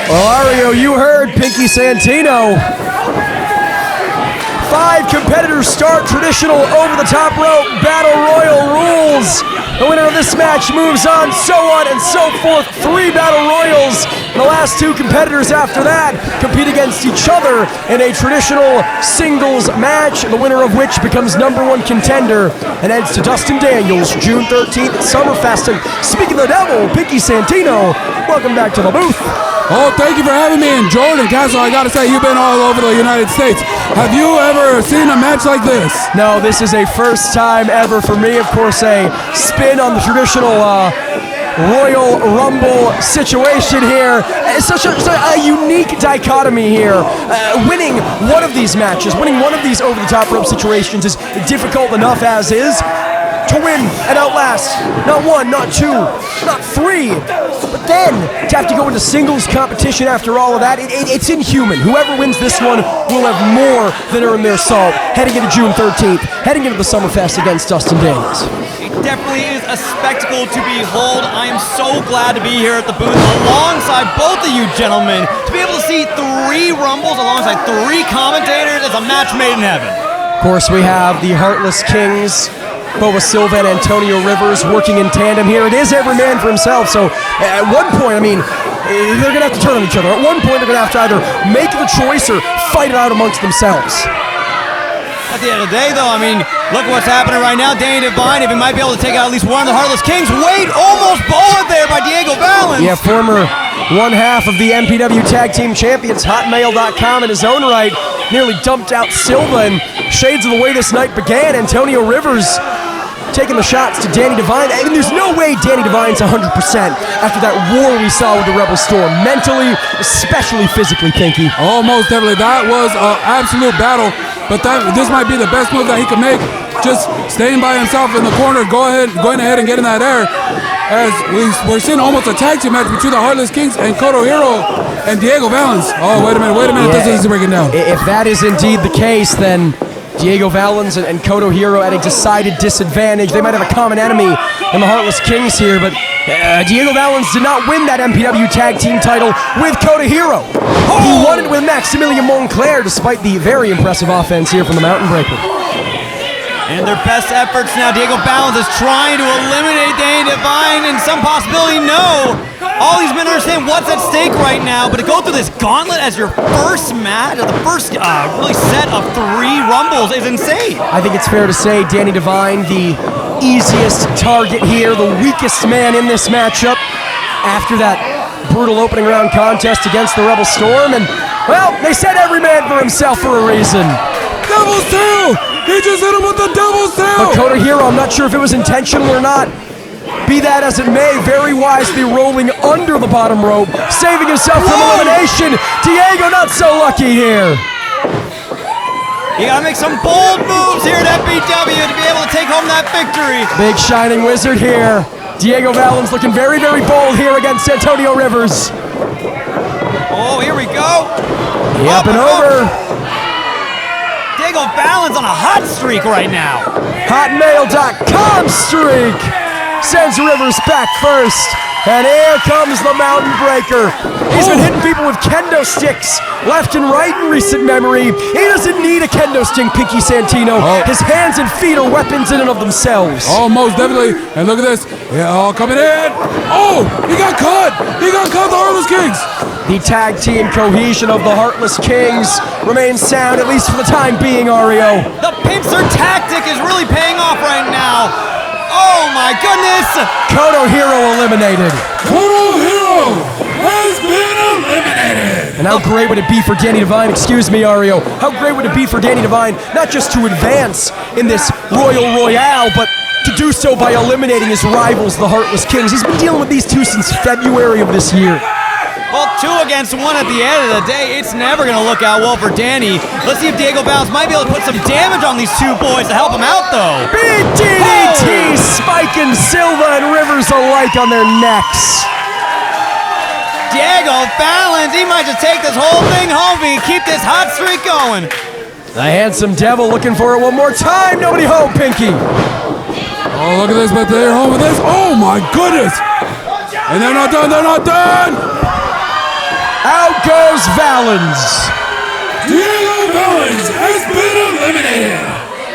Well, Ario, you heard Pinky Santino. 5 competitors start traditional over-the-top rope battle royal rules. The winner of this match moves on and so forth. 3 battle royals. And the last 2 competitors after that compete against each other in a traditional singles match, the winner of which becomes #1 contender and heads to Dustin Daniels June 13th at Summerfest. And speaking of the devil, Pinky Santino, welcome back to the booth. Oh, thank you for having me. And Jordan Castle, I gotta say, you've been all over the United States. Have you ever seen a match like this? No, this is a first time ever for me. Of course, a spin on the traditional Royal Rumble situation here. It's such a unique dichotomy here. Winning one of these matches, winning one of these over-the-top rope situations is difficult enough as is. To win and outlast not 1, not 2, not 3, but then to have to go into singles competition after all of that, it's inhuman. Whoever wins this one will have more than earned their salt heading into June 13th, heading into the Summerfest against Dustin Daniels. It definitely is a spectacle to behold. I am so glad to be here at the booth alongside both of you gentlemen. To be able to see 3 Rumbles alongside 3 commentators, it's a match made in heaven. Of course, we have the Heartless Kings, Boa Silva and Antonio Rivers working in tandem here. It is every man for himself, so at one point, I mean, they're going to have to turn on each other. At one point, they're going to have to either make the choice or fight it out amongst themselves. At the end of the day, though, I mean, look what's happening right now. Danny Devine, if he might be able to take out at least one of the Heartless Kings. Wait, almost bowled there by Diego Valens. Yeah, former one half of the MPW Tag Team Champions, Hotmail.com in his own right, nearly dumped out Silva, and shades of the way this night began. Antonio Rivers taking the shots to Danny Devine. I mean, there's no way Danny Devine's 100% after that war we saw with the Rebel Storm. Mentally, especially physically, Pinky. Oh, most definitely. That was an absolute battle. But this might be the best move that he could make. Just staying by himself in the corner, going ahead and getting that air. As we're seeing almost a tag team match between the Heartless Kings and Koto Hiro and Diego Valens. Oh, wait a minute. Yeah, This is breaking down. If that is indeed the case, then Diego Valens and Koto Hiro at a decided disadvantage. They might have a common enemy in the Heartless Kings here, but Diego Valens did not win that MPW Tag Team title with Koto Hiro. He won it with Maximilian Montclair, despite the very impressive offense here from the Mountain Breaker. And their best efforts now. Diego Valens is trying to eliminate Danny Devine, and some possibility, no. All these men understand what's at stake right now, but to go through this gauntlet as your first match, the first really set of 3 Rumbles is insane. I think it's fair to say Danny Devine, the easiest target here, the weakest man in this matchup. After that brutal opening round contest against the Rebel Storm, and, well, they said every man for himself for a reason. Devil's tail! He just hit him with the devil's tail! Dakota Hero, I'm not sure if it was intentional or not. Be that as it may, very wisely rolling under the bottom rope, saving himself from elimination. Diego not so lucky here. You gotta make some bold moves here at MPW to be able to take home that victory. Big Shining Wizard here. Diego Valens looking very, very bold here against Antonio Rivers. Oh, here we go. Up and over. Diego Valens on a hot streak right now. Hotmail.com streak sends Rivers back first. And here comes the Mountain Breaker. He's been hitting people with kendo sticks left and right in recent memory. He doesn't need a kendo stick, Pinky Santino. His hands and feet are weapons in and of themselves. Oh, most definitely. And look at this. Yeah, all coming in. Oh, he got caught. He got caught, the Heartless Kings. The tag team cohesion of the Heartless Kings remains sound, at least for the time being, Ario. The pincer tactic is really paying off right now. Oh my goodness! Kodo Hero eliminated. Kodo Hero has been eliminated. And how great would it be for Danny Devine, excuse me, Ario, how great would it be for Danny Devine not just to advance in this Royal Royale, but to do so by eliminating his rivals, the Heartless Kings. He's been dealing with these two since February of this year. Well, 2 against 1 at the end of the day, it's never going to look out well for Danny. Let's see if Diego Valens might be able to put some damage on these two boys to help him out, though. Big DDT, spiking Silva and Rivers alike on their necks. Diego Valens, he might just take this whole thing home and keep this hot streak going. The Handsome Devil looking for it one more time. Nobody home, Pinky. Oh, look at this, but they're home with this. Oh, my goodness. And they're not done, they're not done. Out goes Valens. Diego Valens has been eliminated.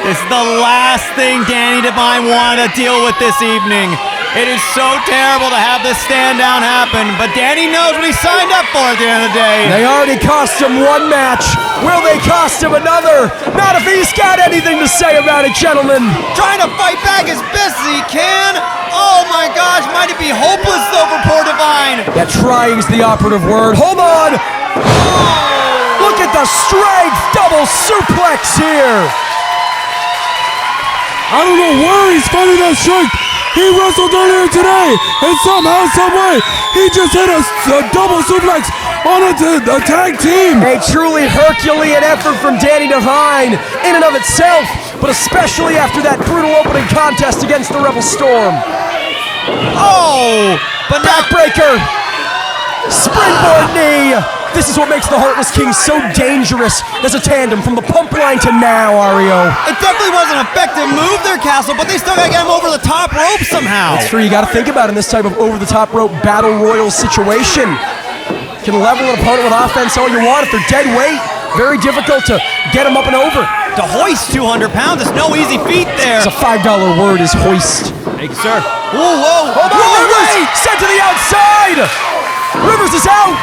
This is the last thing Danny Devine wanted to deal with this evening. It is so terrible to have this stand down happen, but Danny knows what he signed up for at the end of the day. They already cost him one match. Will they cost him another? Not if he's got anything to say about it, gentlemen. Trying to fight back as best as he can. Oh my gosh, might it be hopeless though for poor Devine? Yeah, trying's the operative word. Hold on. Oh. Look at the strength. Double suplex here. I don't know where he's finding that strength. He wrestled earlier today, and somehow, someway, he just hit a double suplex on a tag team. A truly Herculean effort from Danny Devine in and of itself, but especially after that brutal opening contest against the Rebel Storm. Oh, but backbreaker, springboard knee. This is what makes the Heartless Kings so dangerous as a tandem from the pump line to now, Ario. It definitely was an effective move there, Castle, but they still gotta get him over the top rope somehow. That's true, you gotta think about it in this type of over-the-top rope battle royal situation. You can level an opponent with offense all you want if they're dead weight. Very difficult to get them up and over. To hoist 200 pounds, it's no easy feat there. It's a $5 word is hoist. Thank you, sir. Whoa, whoa. Hold on, Rivers! Sent to the outside! Rivers is out!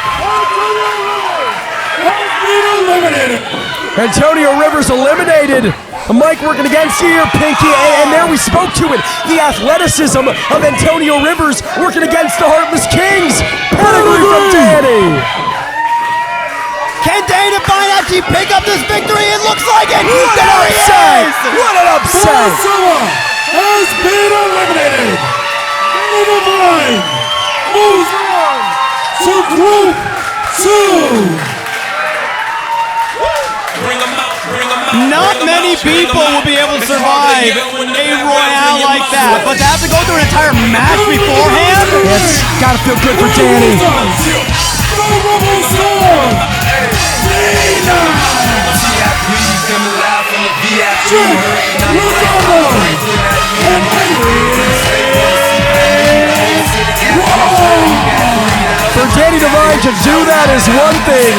Antonio Rivers eliminated. The mic working against you here, Pinky, and there we spoke to it. The athleticism of Antonio Rivers working against the Heartless Kings. Pedigree from Danny. Can Danny Devine actually pick up this victory? It looks like it. What an upset! What an upset! Silva has been eliminated. Danny Devine moves on to Group 2. Not many people will be able to survive a Royale like that, but to have to go through an entire match beforehand? It's gotta feel good for Danny. For Danny Devine to do that is one thing.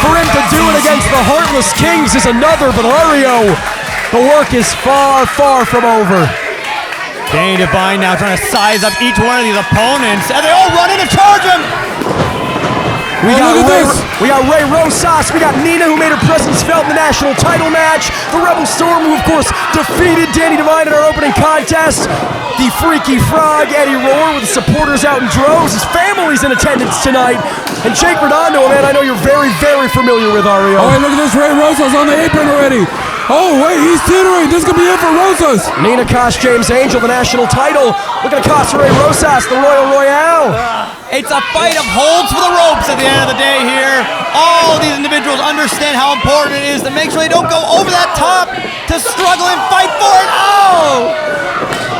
For him to do it against the Heartless Kings is another, but Ario, the work is far, far from over. Danny Devine now trying to size up each one of these opponents, and they all run in to charge him. We got Ray Rosas, we got Nina, who made her presence felt in the national title match, the Rebel Storm, who of course defeated Danny Devine in our opening contest. the Freaky Frog, Eddie Rohr, with the supporters out in droves. His family's in attendance tonight. And Jake Redondo, a man I know you're very, very familiar with, Ario. Oh, hey, look at this. Ray Rosas on the apron already. Oh, wait, he's teetering. This could be it for Rosas. Nina cost James Angel the national title. Looking to cost Ray Rosas the Royal Royale. It's a fight of holds for the ropes at the end of the day here. All of these individuals understand how important it is to make sure they don't go over that top to struggle and fight for it. Oh!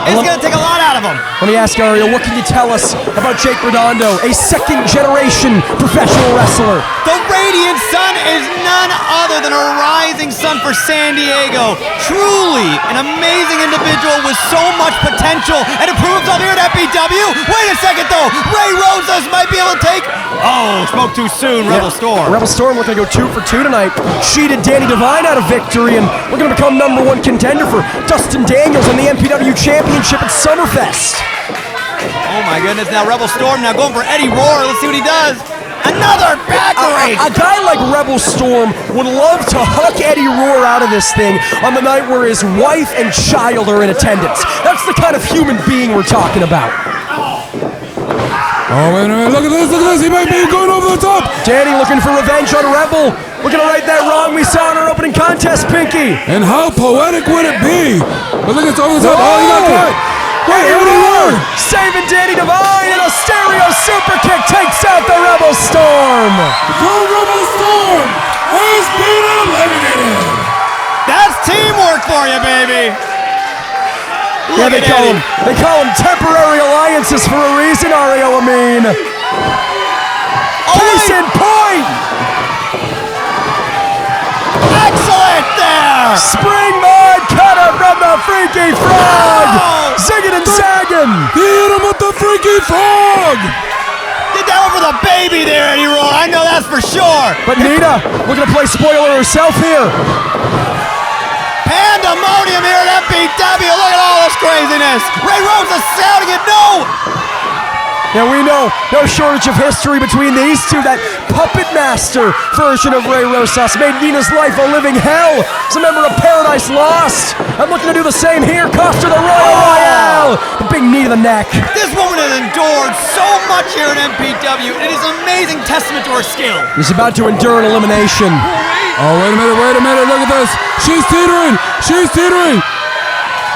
It's going to take a lot out of them. Let me ask Ario, what can you tell us about Jake Redondo, a second-generation professional wrestler? The Radiant Sun is none other than a rising sun for San Diego. Truly an amazing individual with so much potential and to prove himself here at MPW. Wait a second though, Ray Rosas might be able to take... Oh, spoke too soon, Rebel Storm. Rebel Storm looking to go 2 for 2 tonight. Cheated Danny Devine out of victory, and we're going to become #1 contender for Dustin Daniels and the MPW Championship at Summerfest. Oh my goodness, now Rebel Storm now going for Eddie Rohr. Let's see what he does. Another back rake! A guy like Rebel Storm would love to huck Eddie Rohr out of this thing on the night where his wife and child are in attendance. That's the kind of human being we're talking about. Oh, wait a minute. Look at this. He might be going over the top. Danny looking for revenge on Rebel. We're going to right that wrong we saw in our opening contest, Pinky. And how poetic would it be? But look, it's over the top. Oh, he got cut. Wait, Eddie Rohr saving Danny Devine, and a stereo super kick takes out the Rebel Storm. The Rebel Storm has been eliminated. That's teamwork for you, baby. Yeah, they call them temporary alliances for a reason, Ario Amin. Case in point. Excellent there. Springboard cutter from the Freaky Frog. Zigging and zagging. He hit him with the Freaky Frog. Did that one for the baby there, Eddie Rohr. I know that's for sure. But Nina, we're going to play spoiler herself here. Pandemonium here at MPW. Look at all this craziness. Ray Rosas shouting it, no. Yeah, we know. No shortage of history between these two. That Puppet Master version of Ray Rosas made Nina's life a living hell. As a member of Paradise Lost, I'm looking to do the same here. Cost her the Royal Royale. The big knee to the neck. This woman has endured so much here at MPW. It is an amazing testament to her skill. He's about to endure an elimination. Oh, wait a minute. Look at this. She's teetering.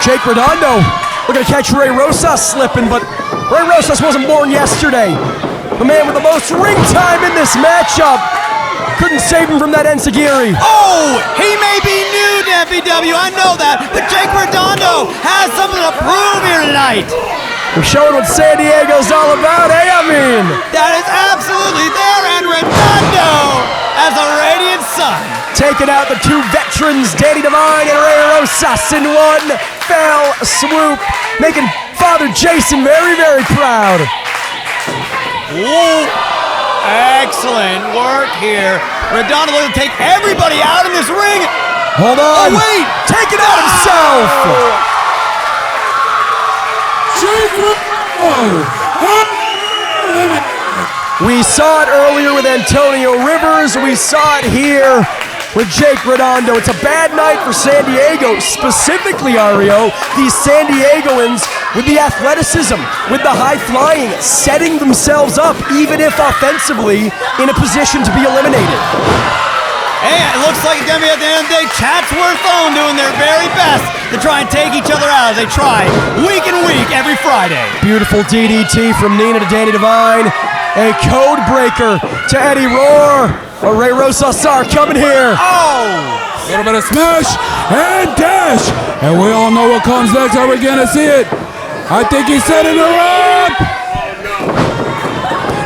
Jake Redondo looking to catch Ray Rosas slipping, but Ray Rosas wasn't born yesterday. The man with the most ring time in this matchup couldn't save him from that enziguri. Oh, he may be new to MPW, I know that, but Jake Redondo has something to prove here tonight. We're showing what San Diego's all about, eh? I mean, that is absolutely there, and Redondo as a Radiant Sun. Taking out the two veterans, Danny Devine and Ray Rosas, in one fell swoop, making Father Jason very, very proud. Whoa. Excellent work here. Redondo looking to take everybody out in this ring. Hold on. Oh, wait. Taking out himself. We saw it earlier with Antonio Rivers. We saw it here with Jake Redondo. It's a bad night for San Diego, specifically, Ario. These San Diegoans with the athleticism, with the high flying, setting themselves up, even if offensively, in a position to be eliminated. Hey, it looks like it's going to be at the end of the day, Chatsworth Phone doing their very best to try and take each other out as they try week and week every Friday. Beautiful DDT from Nina to Danny Devine. A code breaker to Eddie Rohr. A Ray Rosas coming here. Oh! A little bit of smash and dash. And we all know what comes next. Are we going to see it? I think he's setting her up.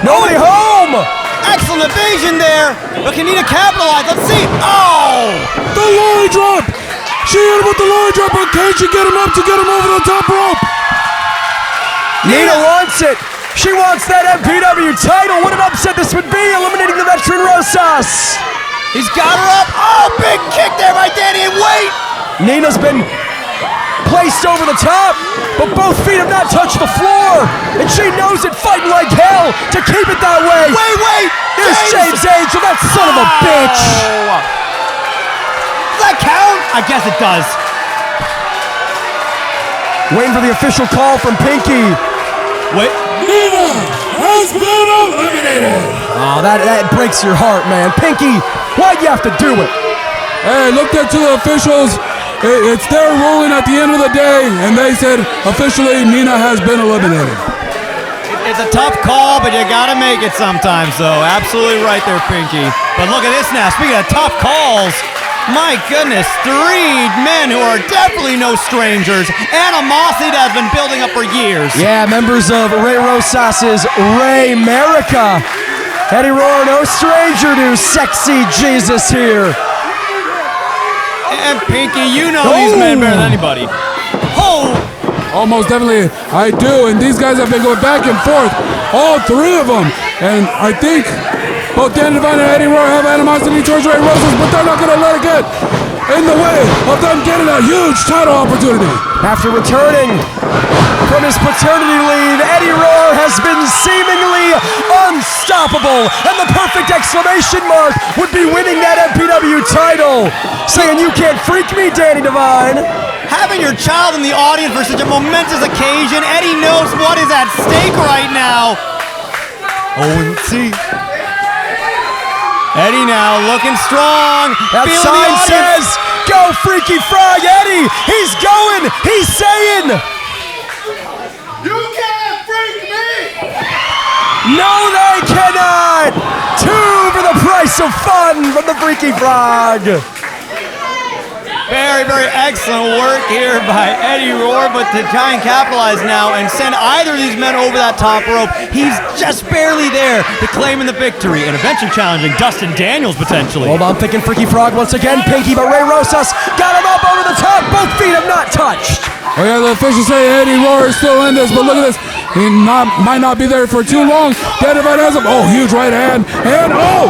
Nobody home. Excellent evasion there. But can Nina capitalize? Let's see. Oh! The lolly drop. She hit him with the lolly drop, but can she get him up to get him over the top rope? Nina wants it. She wants that MPW title. What an upset this would be, eliminating the veteran Rosas. He's got her up. Oh, big kick there by Danny. And wait. Nina's been placed over the top, but both feet have not touched the floor. And she knows it, fighting like hell to keep it that way. Wait. There's James Angel, that son of a bitch. Does that count? I guess it does. Waiting for the official call from Pinky. Wait. Nina has been eliminated. Oh, that breaks your heart, man. Pinky, why'd you have to do it? Hey, looked at to the officials. It's their ruling at the end of the day, and they said officially Nina has been eliminated. It's a tough call, but you gotta make it sometimes, though. Absolutely right there, Pinky. But look at this now. Speaking of tough calls, my goodness, 3 men who are definitely no strangers. Animosity that has been building up for years. Yeah, members of Ray Rosas's Ray America. Eddie Roar, no stranger to sexy Jesus here. And Pinky, you know these men better than anybody. Oh! Almost definitely, I do. And these guys have been going back and forth, all 3 of them. And I think both Danny Devine and Eddie Roar have animosity towards Ray Rosas, but they're not going to let it get in the way of them getting a huge title opportunity. After returning from his paternity leave, Eddie Roar has been seemingly unstoppable, and the perfect exclamation mark would be winning that MPW title. Saying, "You can't freak me, Danny Devine." Having your child in the audience for such a momentous occasion, Eddie knows what is at stake right now. Oh, and see. Eddie now looking strong. That sign says, "Go Freaky Frog, Eddie." He's going. He's saying, You can't freak me! "No, they cannot." 2 for the price of fun from the Freaky Frog. Very, very excellent work here by Eddie Roar, but to try and capitalize now and send either of these men over that top rope, he's just barely there to claim in the victory and eventually challenging Dustin Daniels potentially. Hold on, thinking Freaky Frog once again, Pinky, but Ray Rosas got him up over the top. Both feet have not touched. Oh yeah, the officials say Eddie Roar is still in this, but look at this. He might not be there for too long. Danny Devine has him. Oh, huge right hand. And oh!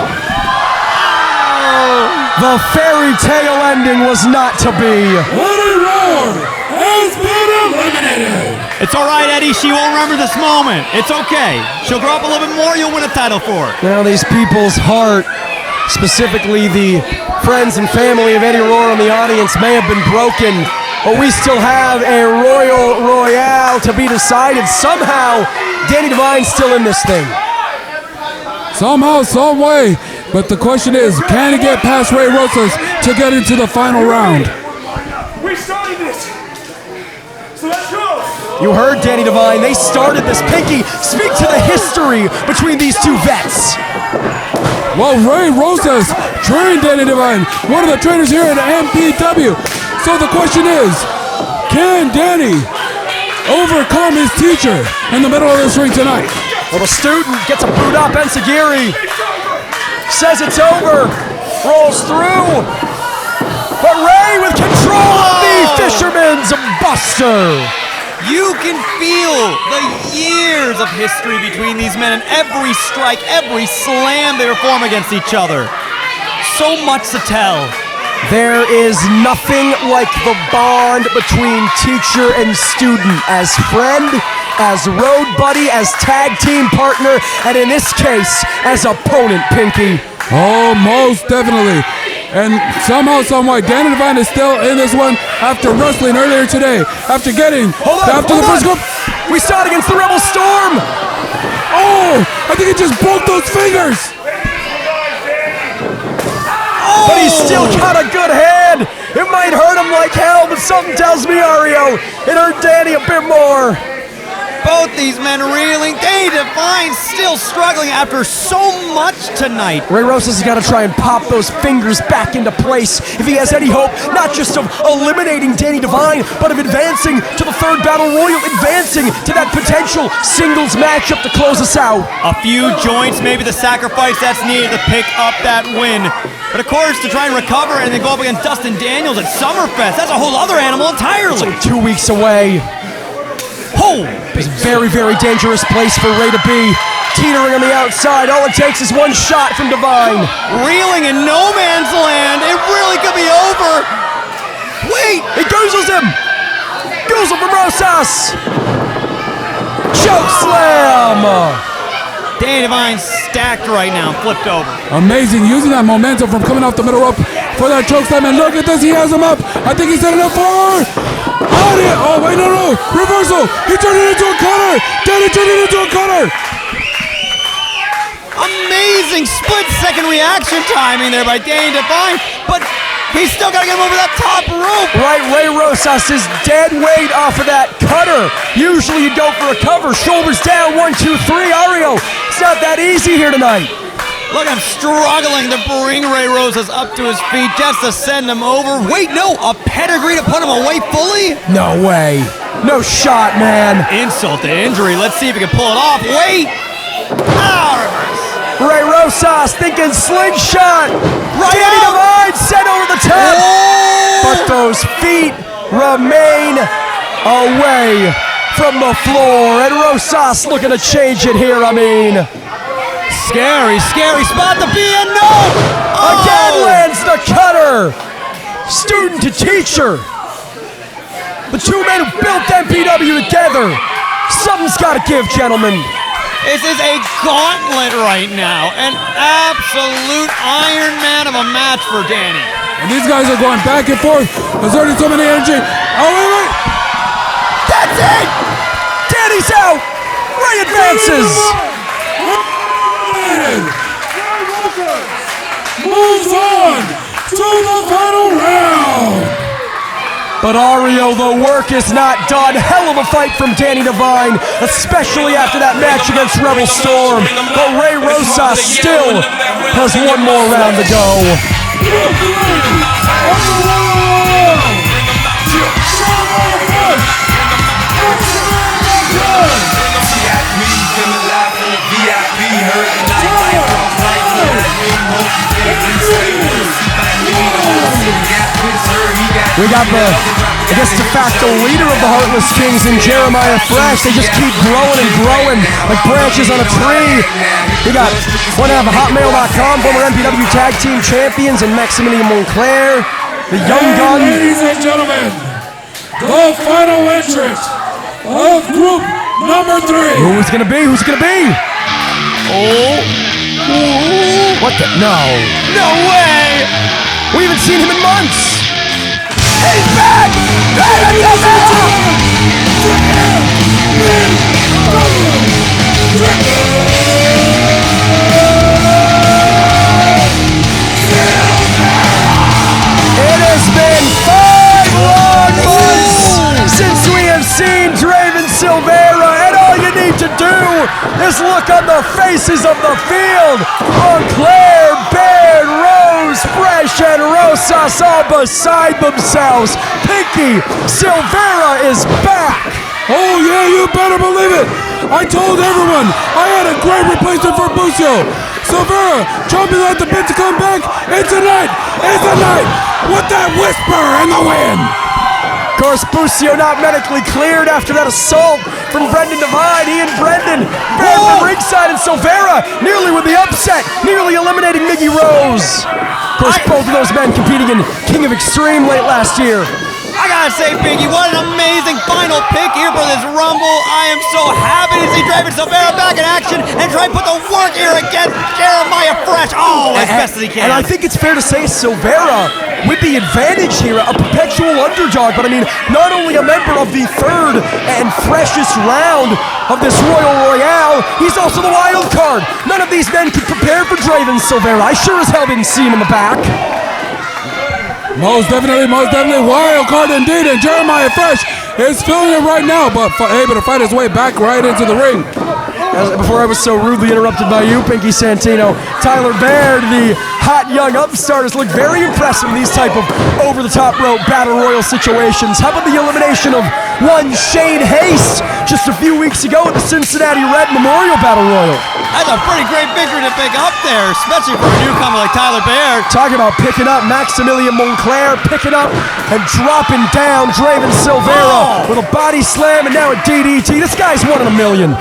The fairy tale ending was not to be. Eddie Roar has been eliminated. It's all right, Eddie. She won't remember this moment. It's okay. She'll grow up a little bit more. You'll win a title for her. Now these people's heart, specifically the friends and family of Eddie Roar in the audience, may have been broken, but we still have a Royal Royale to be decided. Somehow, Danny Devine's still in this thing. Somehow, some way. But the question is, can he get past Ray Rosas to get into the final round? We started this! So let's go! You heard Danny Devine. They started this. Pinky, speak to the history between these 2 vets. Well, Ray Rosas trained Danny Devine, one of the trainers here at MPW. So the question is, can Danny overcome his teacher in the middle of this ring tonight? Well, the student gets a boot up. Enziguri says it's over, rolls through, but Ray with control of the Fisherman's Buster. You can feel the years of history between these men, and every strike, every slam they perform against each other. So much to tell. There is nothing like the bond between teacher and student, as friend, as road buddy, as tag team partner, and in this case, as opponent, Pinky. Oh, most definitely. And somehow, someway, Danny Devine is still in this one after wrestling earlier today. After getting after the first group. We saw it against the Rebel Storm. Oh, I think he just broke those fingers. But he's still got a good hand. It might hurt him like hell, but something tells me, Ario, it hurt Danny a bit more. Both these men reeling. Danny Devine still struggling after so much tonight. Ray Rosas has got to try and pop those fingers back into place if he has any hope, not just of eliminating Danny Devine, but of advancing to the 3rd Battle Royal, advancing to that potential singles matchup to close us out. A few joints, maybe the sacrifice that's needed to pick up that win. But of course, to try and recover and then go up against Dustin Daniels at Summerfest, that's a whole other animal entirely. It's 2 weeks away. Oh, it's a very, very dangerous place for Ray to be. Teetering on the outside, all it takes is one shot from Devine. Reeling in no man's land, it really could be over. Wait, it goozles him. Goozle from Rosas. Choke slam. Danny Devine's stacked right now, flipped over. Amazing, using that momentum from coming off the middle rope for that choke slam. And look at this, he has him up. I think he's setting up for... Audio. Oh, wait, no. Reversal. He turned it into a cutter. Danny turned it into a cutter. Amazing split-second reaction timing there by Danny Devine, but he's still got to get him over that top rope. Right, Ray Rosas is dead weight off of that cutter. Usually you'd go for a cover, shoulders down, 1, 2, 3. Ario, it's not that easy here tonight. Look, I'm struggling to bring Ray Rosas up to his feet just to send him over. Wait, no, a pedigree to put him away fully? No way. No shot, man. Insult to injury. Let's see if he can pull it off. Wait. Reverse. Ray Rosas thinking slingshot. Right Danny out. Devine sent over the top. But those feet remain away from the floor. And Rosas looking to change it here, Scary spot to be in. No! Again lands the cutter. Student to teacher. The two men who built MPW together. Something's got to give, gentlemen. This is a gauntlet right now. An absolute Iron Man of a match for Danny. And these guys are going back and forth, exerting so many energy. Oh, wait. That's it! Danny's out! Ray advances! Moves on to the final round! But Ario, the work is not done. Hell of a fight from Danny Devine, especially after that match against Rebel Storm. But Ray Rosas still has one more round to go. We got the, de facto leader of the Heartless Kings in Jeremiah Fresh. They just keep growing and growing like branches on a tree. We got one half of Hotmail.com, former MPW Tag Team Champions, and Maximilian Montclair, the Young Gun. Ladies and gentlemen, the final entrant of group number 3. Who's it gonna be? What the? No way! We haven't seen him in months. He's back! It has been 5 long months since we have seen Draven Silvera, and all you need to do is look on the faces of the field. Montclair, Baird, Rose, Fresh, and Rosas all beside themselves. Pinky, Silvera is back. Oh yeah, you better believe it. I told everyone I had a great replacement for Bucio. Silvera, jumping at the bit to come back. It's a night with that whisper in the wind. Of course, Bucio not medically cleared after that assault from Brendan Devine. He and Brendan back from ringside, and Silvera nearly with the upset, nearly eliminating Miggy Rose. Of course, both of those men competing in King of Extreme late last year. I gotta say, Pinky, what an amazing final pick here for this Rumble. I am so happy to see Draven Silvera back in action and try and put the work here against Jeremiah Fresh. As best as he can. And I think it's fair to say Silvera, with the advantage here, a perpetual underdog, but I mean, not only a member of the 3rd and freshest round of this Royal Royale, he's also the wild card. None of these men could prepare for Draven Silvera. I sure as hell didn't see him in the back. Most definitely wild card indeed, and Jeremiah Fresh is feeling it right now, but able to fight his way back right into the ring. Before I was so rudely interrupted by you, Pinky Santino, Tyler Baird, the hot young upstart, has looked very impressive in these type of over-the-top rope battle royal situations. How about the elimination of one Shane Haste just a few weeks ago at the Cincinnati Red Memorial Battle Royal? That's a pretty great victory to pick up there, especially for a newcomer like Tyler Baird. Talking about picking up Maximilian Montclair, picking up and dropping down Draven Silvera with a body slam and now a DDT. This guy's one in a million.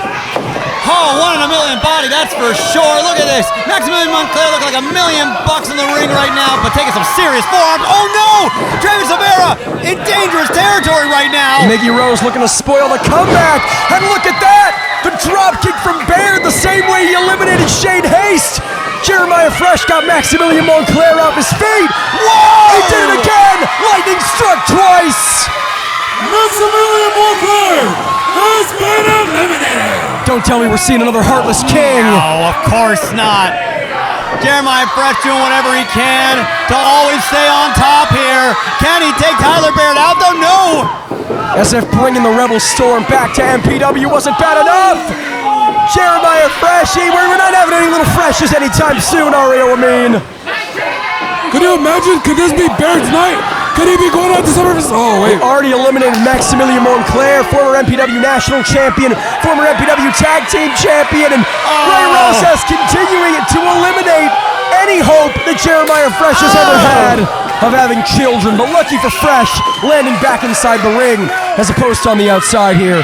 Oh, 1 in a million body, that's for sure. Look at this. Maximilian Montclair looking like $1 million in the ring right now, but taking some serious forearms. Oh no! Draven Silvera in dangerous territory right now. Miggy Rose looking to spoil the comeback. And look at that! The drop kick from Baird, the same way he eliminated Shane Haste. Jeremiah Fresh got Maximilian Montclair off his feet. Whoa! He did it again! Lightning struck twice! Maximilian Walker has been eliminated. Don't tell me we're seeing another Heartless King. No, of course not. Jeremiah Fresh doing whatever he can to always stay on top here. Can he take Tyler Baird out though? No. SF bringing the Rebel Storm back to MPW wasn't bad enough. Jeremiah Fresh, we're not having any little freshes anytime soon, Ario Amin. Could you imagine? Could this be Baird's night? Could he be going out to summer? Oh, wait. Already eliminated Maximilian Montclair, former MPW National Champion, former MPW Tag Team Champion, and Ray Rosas continuing to eliminate any hope that Jeremiah Fresh has ever had of having children. But lucky for Fresh, landing back inside the ring as opposed to on the outside here.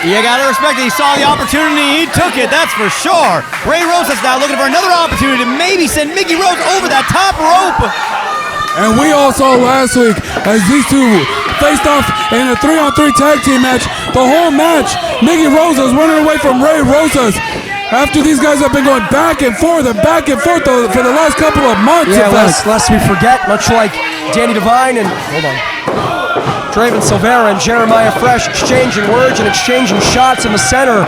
You gotta respect that he saw the opportunity, he took it, that's for sure. Ray Rosas now looking for another opportunity to maybe send Mickey Rose over that top rope. And we all saw last week as these two faced off in a 3-on-3 tag team match. The whole match, Mickey Rose was running away from Ray Rosas after these guys have been going back and forth for the last couple of months. Yeah, lest we forget, much like Danny Devine and, hold on, Draven Silvera and Jeremiah Fresh exchanging words and exchanging shots in the center.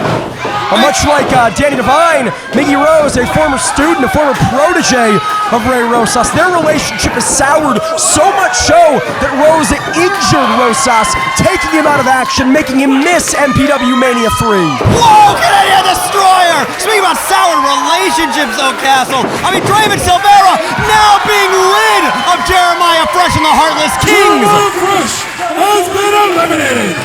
Much like Danny Devine, Mickey Rose, a former student, a former protege of Ray Rosas. Their relationship is soured so much so that Rose injured Rosas, taking him out of action, making him miss MPW Mania 3. Whoa, Canadian Destroyer! Speaking about soured relationships, though, Castle. I mean, Draven Silvera now being rid of Jeremiah Fresh and the Heartless Kings. Jeremiah Fresh has been eliminated.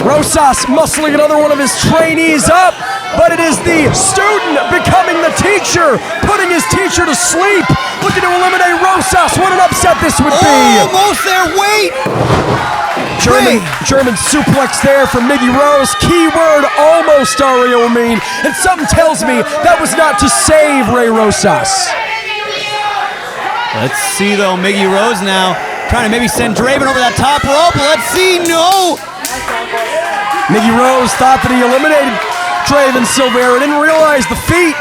Rosas muscling another one of his trainees up, but it is the student becoming the teacher, putting his teacher to sleep, looking to eliminate Rosas. What an upset this would be. Almost there, wait! German suplex there from Mickey Rose. Keyword almost, Ario Amin. And something tells me that was not to save Ray Rosas. Let's see though, Mickey Rose now trying to maybe send Draven over that top rope. Let's see, no! Mickey Rose thought that he eliminated Draven Silvera, didn't realize the feet.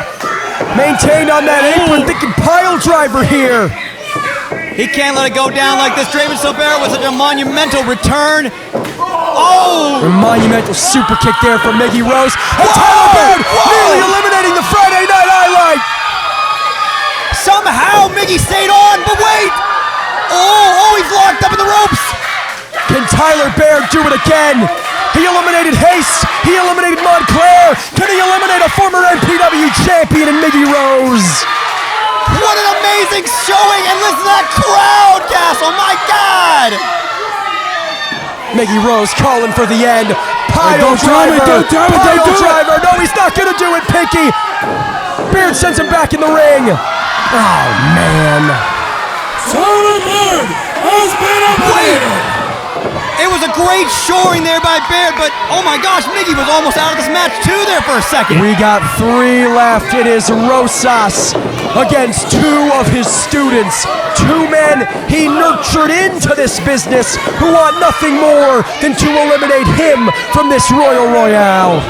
Maintained on that apron, thinking pile driver here. He can't let it go down like this. Draven Silvera with such a monumental return. Oh! A monumental super kick there from Mickey Rose. And Tyler Baird nearly eliminating the Friday Night Highlight. Somehow Mickey stayed on, but wait! Oh, he's locked up in the ropes. Can Tyler Baird do it again? He eliminated Haste. He eliminated Montclair. Can he eliminate a former MPW champion in Mickey Rose? What an amazing showing! And listen to that crowd, Castle! My God! Mickey Rose calling for the end. Pile Don't driver. Pile do driver. No, he's not gonna do it, Pinky. Baird sends him back in the ring. Oh man. Tyler Baird has been eliminated. It was a great showing there by Baird, but oh my gosh, Mickey was almost out of this match too there for a second. We got 3 left. It is Rosas against 2 of his students. 2 men he nurtured into this business who want nothing more than to eliminate him from this Royal Royale.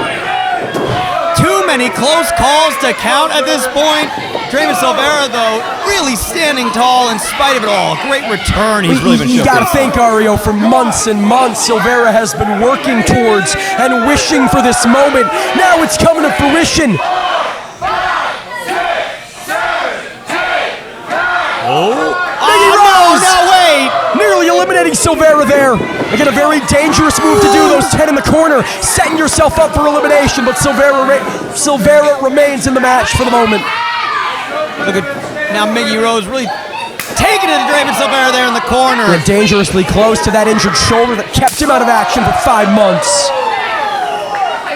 Too many close calls to count at this point. Draven Silvera, though, really standing tall in spite of it all. Great return he's really been showing. You gotta think, Ario, for months and months, Silvera has been working towards and wishing for this moment. Now it's coming to fruition. Now wait! Nearly eliminating Silvera there. Again, a very dangerous move to do, those 10 in the corner, setting yourself up for elimination, but Silvera remains in the match for the moment. Look at now Mickey Rose really taking it to Draven Silvera there in the corner. Yeah, dangerously close to that injured shoulder that kept him out of action for 5 months.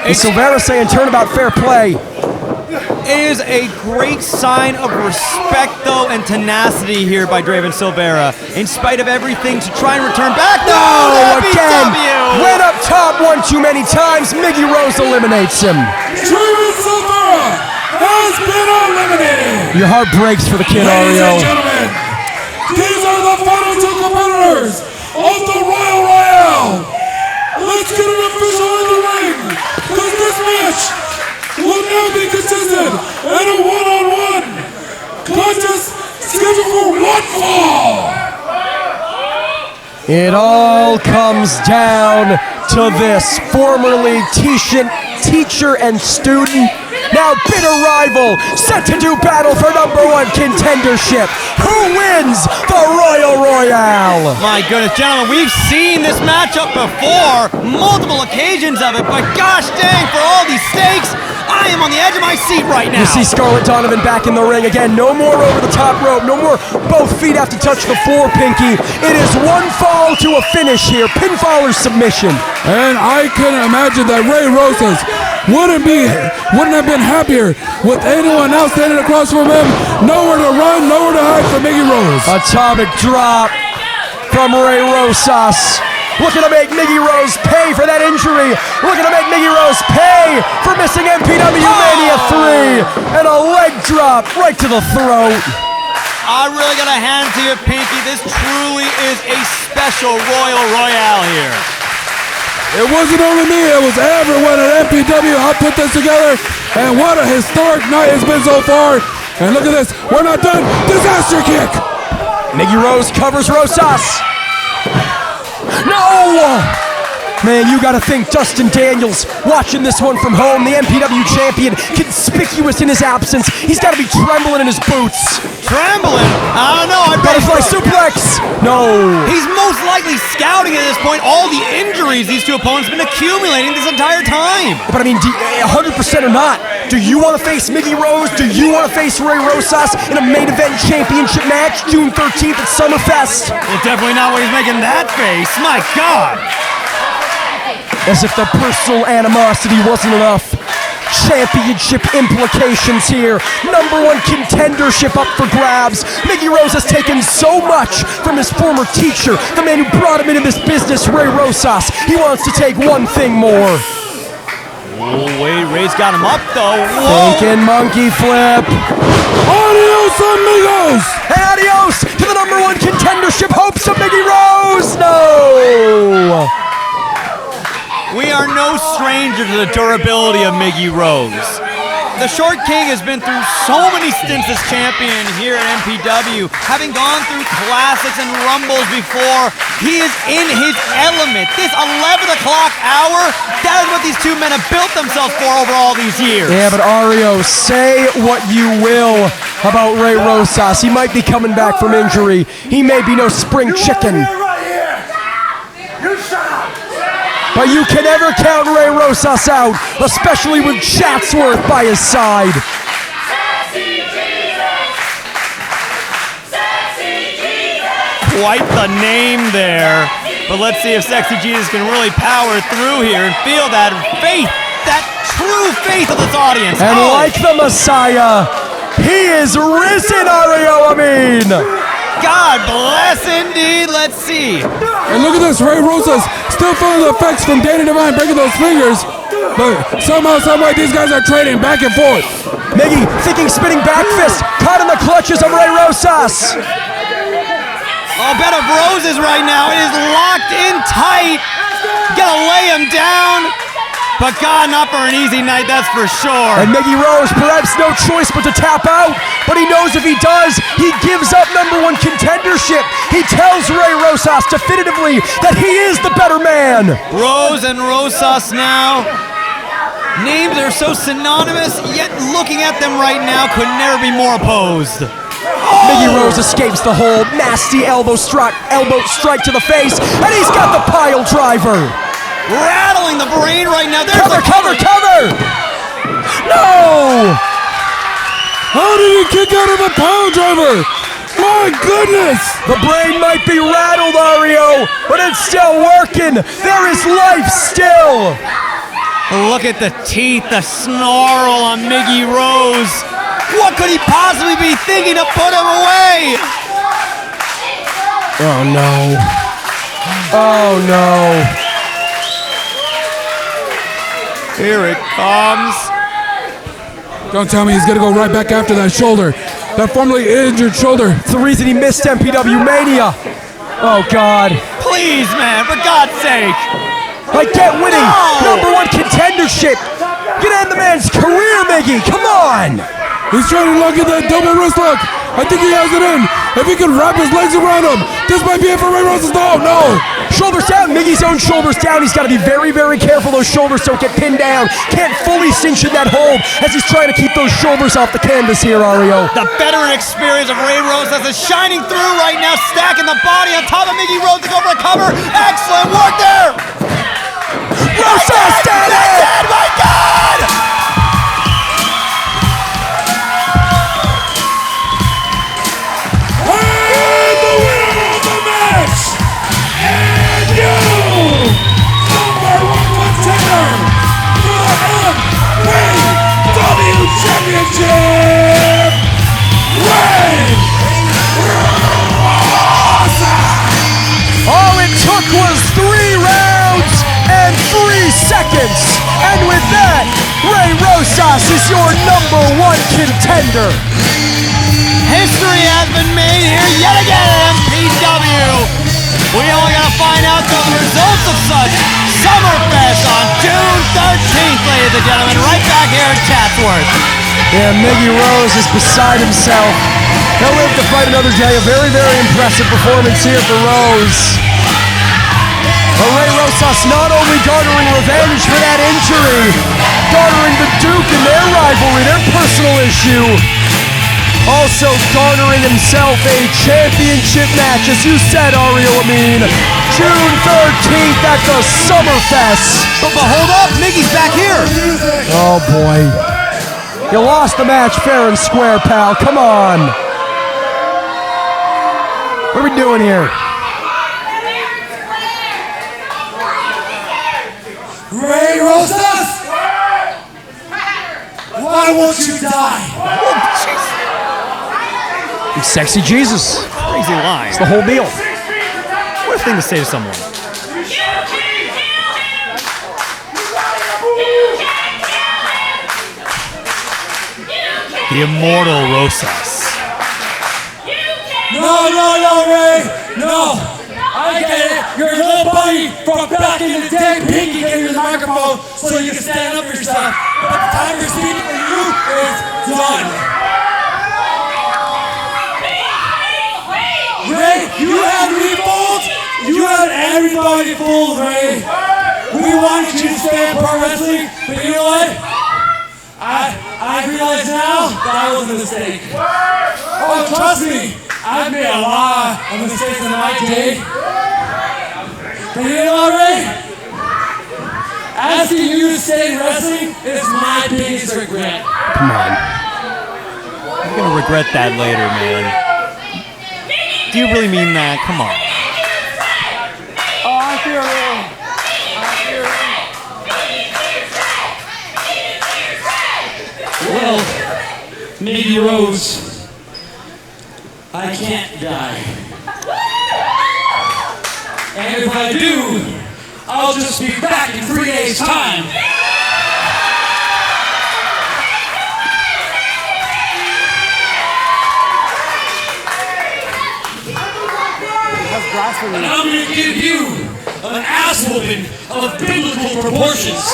And Silvera saying turnabout fair play. It is a great sign of respect, though, and tenacity here by Draven Silvera. In spite of everything, to try and return back. No, again, went up top one too many times. Mickey Rose eliminates him. Draven Silvera has been eliminated. Your heart breaks for the kid, Ladies Ario. and gentlemen, these are the final 2 competitors of the Royal Royale. Let's get an official in the ring, because this match will now be contested in a one-on-one contest scheduled for 1 fall. It all comes down to this. Formerly teacher and student, now bitter rival, set to do battle for #1 contendership. Who wins the Royal Royale? My goodness, gentlemen, we've seen this matchup before, multiple occasions of it, but gosh dang, for all these stakes, I am on the edge of my seat right now. You see Scarlett Donovan back in the ring again. No more over the top rope. No more both feet have to touch the floor, Pinky. It is one fall to a finish here. Pinfall or submission. And I can imagine that Ray Rosas wouldn't have been happier with anyone else standing across from him. Nowhere to run, nowhere to hide for Miggy Rose. Atomic drop from Ray Rosas. Looking to make Miggy Rose pay for that injury. Looking to make Miggy Rose pay for missing MPW Mania 3. And a leg drop right to the throat. I really got to hand it to you, Pinky. This truly is a special Royal Royale here. It wasn't only me, it was everyone at MPW helped put this together. And what a historic night it's been so far. And look at this, we're not done. Disaster kick. Miggy Rose covers Rosas. No! Man, you gotta think Dustin Daniels watching this one from home, the MPW champion, conspicuous in his absence. He's gotta be trembling in his boots. Trembling? I don't know. Butterfly suplex! No! He's most likely scouting at this point all the injuries these two opponents have been accumulating this entire time. But I mean, 100% or not, do you want to face Miggy Rose? Do you want to face Ray Rosas in a main event championship match June 13th at Summerfest? Well, definitely not when he's making that face. My God! As if the personal animosity wasn't enough. Championship implications here. #1 contendership up for grabs. Miggy Rose has taken so much from his former teacher, the man who brought him into this business, Ray Rosas. He wants to take one thing more. Oh, wait, Ray's got him up, though. Whoa. Thinking monkey flip. Adios, amigos! And adios to the #1 contendership hopes of Miggy Rose. No! We are no stranger to the durability of Miggy Rose. The Short King has been through so many stints as champion here at MPW, having gone through classics and rumbles before. He is in his element. This 11 o'clock hour, that is what these two men have built themselves for over all these years. Yeah, but Ario, say what you will about Ray Rosas. He might be coming back from injury. He may be no spring chicken. But you can never count Ray Rosas out, especially with Chatsworth by his side. Quite the name there. But let's see if Sexy Jesus can really power through here and feel that faith, that true faith of this audience. And like the Messiah, he is risen, Ario Amin. God bless indeed. Let's see. And look at this, Ray Rosas still feeling the effects from Danny Devine breaking those fingers. But somehow, someway, these guys are trading back and forth. Miggy thinking spinning back fist, caught in the clutches of Ray Rosas. Oh, bed of roses right now. It is locked in tight. Gotta lay him down. But God, not for an easy night, that's for sure. And Miggy Rose, perhaps no choice but to tap out. But he knows if he does, he gives up #1 contendership. He tells Ray Rosas definitively that he is the better man. Rose and Rosas now. Names are so synonymous, yet looking at them right now could never be more opposed. Miggy Rose escapes the hold. Nasty elbow strike to the face. And he's got the pile driver. Rattling the brain right now. There's cover! No! How did he kick out of a pile driver? My goodness! The brain might be rattled, Ario, but it's still working. There is life still. Look at the teeth, the snarl on Miggy Rose. What could he possibly be thinking to put him away? Oh no. Oh no. Here it comes. Don't tell me he's gonna go right back after that shoulder. That formerly injured shoulder. It's the reason he missed MPW Mania. Oh God. Please, man, for God's sake. Like, get winning. #1 contendership. Get end the man's career, Miggy. Come on. He's trying to lock in that double wrist lock. I think he has it in. If he can wrap his legs around him, this might be it for Ray Rosas. No. Shoulders down. Miggy's own shoulders down. He's got to be very, very careful those shoulders don't get pinned down. Can't fully cinch in that hold as he's trying to keep those shoulders off the canvas here, Ario. The veteran experience of Ray Rosas is shining through right now, stacking the body on top of Miggy Rose to go for a cover. Excellent work there. Rosas did it! My God! And the winner of the match, and you, number 1 contender for the MPW Championship, Ray Rosas! All it took was 3 rounds and 3 seconds. And with that, Ray Rosas is your number 1 contender. History has been made here yet again at MPW. We only gotta find out the results of such Summerfest on June 13th, ladies and gentlemen, right back here in Chatsworth. Yeah, Miggy Rose is beside himself. He'll live to fight another day. A very, very impressive performance here for Rose. But Ray Rosas not only garnering revenge for that injury, garnering the Duke in their rivalry, their personal issue, also garnering himself a championship match, as you said, Ario Amin, June 13th at the Summerfest. But hold up, Miggy's back here. Oh boy. You lost the match fair and square, pal. Come on. What are we doing here? Ray Rosas, why won't you die? He's sexy Jesus. Crazy line. It's the whole deal. What a thing to say to someone. The immortal Rosas. No, Ray, no. I get it. You're a little buddy from back in the day. Pinky gave you the microphone so you can stand up for yourself. But the time you're speaking for you is done. Ray, you had me fooled. You had everybody fooled, Ray. We wanted you to stay in pro wrestling, but you know what? I realize now that was a mistake. Oh, trust me, I've made a lot of mistakes in my day. But you know what, Ray? Asking you to stay in wrestling is my biggest regret. Come on. You're gonna regret that later, man. Do you really mean that? Come on. Oh, I feel real. Well, Miggy Rose, I can't die. And if I do, I'll just be back in 3 days' time. And I'm going to give you an ass whooping of biblical proportions.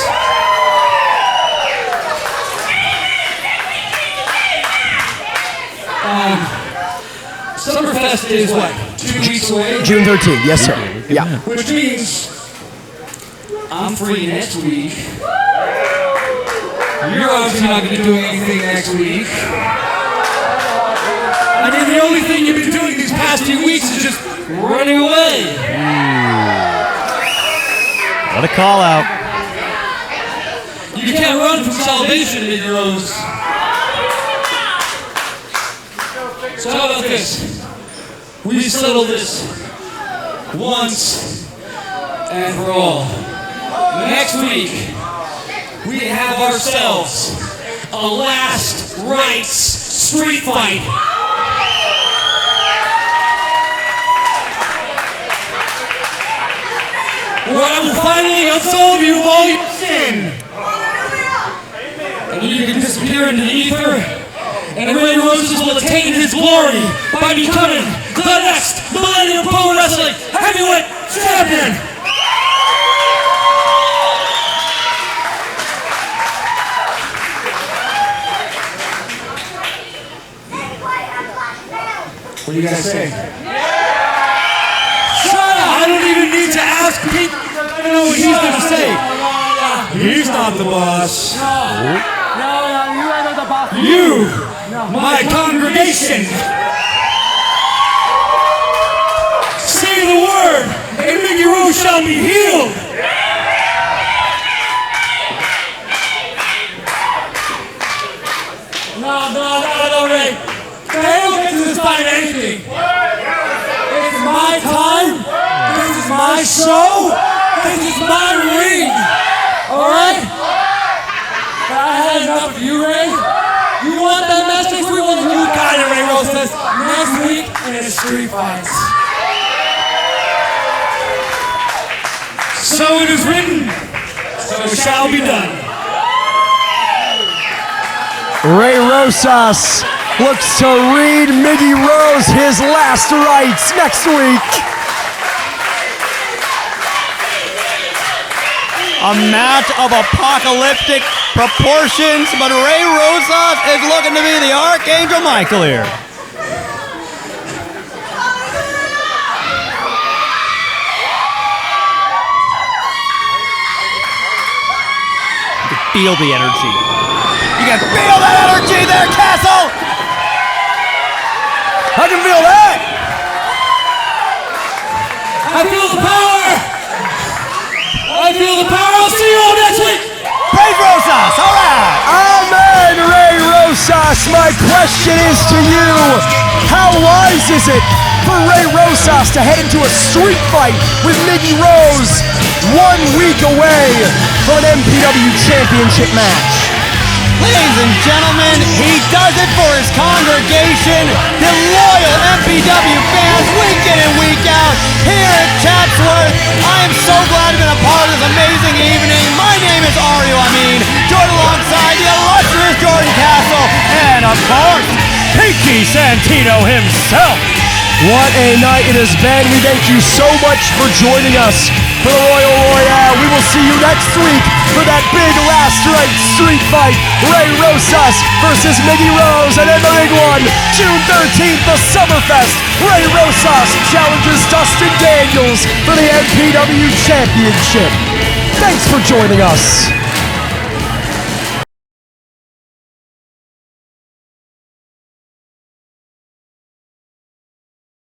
Summerfest is what? 2 weeks away? June 13th, yes sir. Yeah. Which means I'm free next week. You're obviously not going to be doing anything next week. I mean, the only thing you've been doing these past 2 weeks is just running away. What a call out. You can't run from salvation, Miggy Rose. So how about this? We settle this once and for all. Next week, we have ourselves a last rites street fight. Where I will finally absolve you of all your sin. And you can disappear into the ether. And Ray Rosas will attain his glory by becoming the next Millennium Pro Wrestling Heavyweight Champion. What do you guys say? Shut up! I don't even need to ask Pete. I know what he's gonna say. He's not the boss. No, you are the boss. You, my congregation. Say the word, and Mickey Rose shall be healed. No, Ray. They don't get to decide anything. It's my time. This is my show. This is my ring. All right? But I had enough of you, Ray. You want that match next week? Well, you got it, Ray Rosas. Next week in a street fight. So it is written. So it shall be done. Ray Rosas looks to read Miggy Rose his last rites next week. A match of apocalyptic proportions, but Ray Rosas is looking to be the Archangel Michael here. You can feel the energy. You can feel that energy there, Castle! I can feel that! I feel the power! I feel the power! I'll see you all next week! Praise Rosas! All right! Amen, Ray Rosas. My question is to you, how wise is it for Ray Rosas to head into a street fight with Miggy Rose 1 week away from an MPW championship match? Ladies and gentlemen, he does it for his congregation, the loyal MPW fans, week in and week out, here at Chatsworth. I am so glad to be a part of this amazing evening. My name is Ario Amin, joined alongside the illustrious Jordan Castle, and of course, Pinky Santino himself. What a night it has been. We thank you so much for joining us for the Royal Royale. We will see you next week for that big last right street fight. Ray Rosas versus Miggy Rose. And then the big one, June 13th, the Summerfest. Ray Rosas challenges Dustin Daniels for the MPW Championship. Thanks for joining us.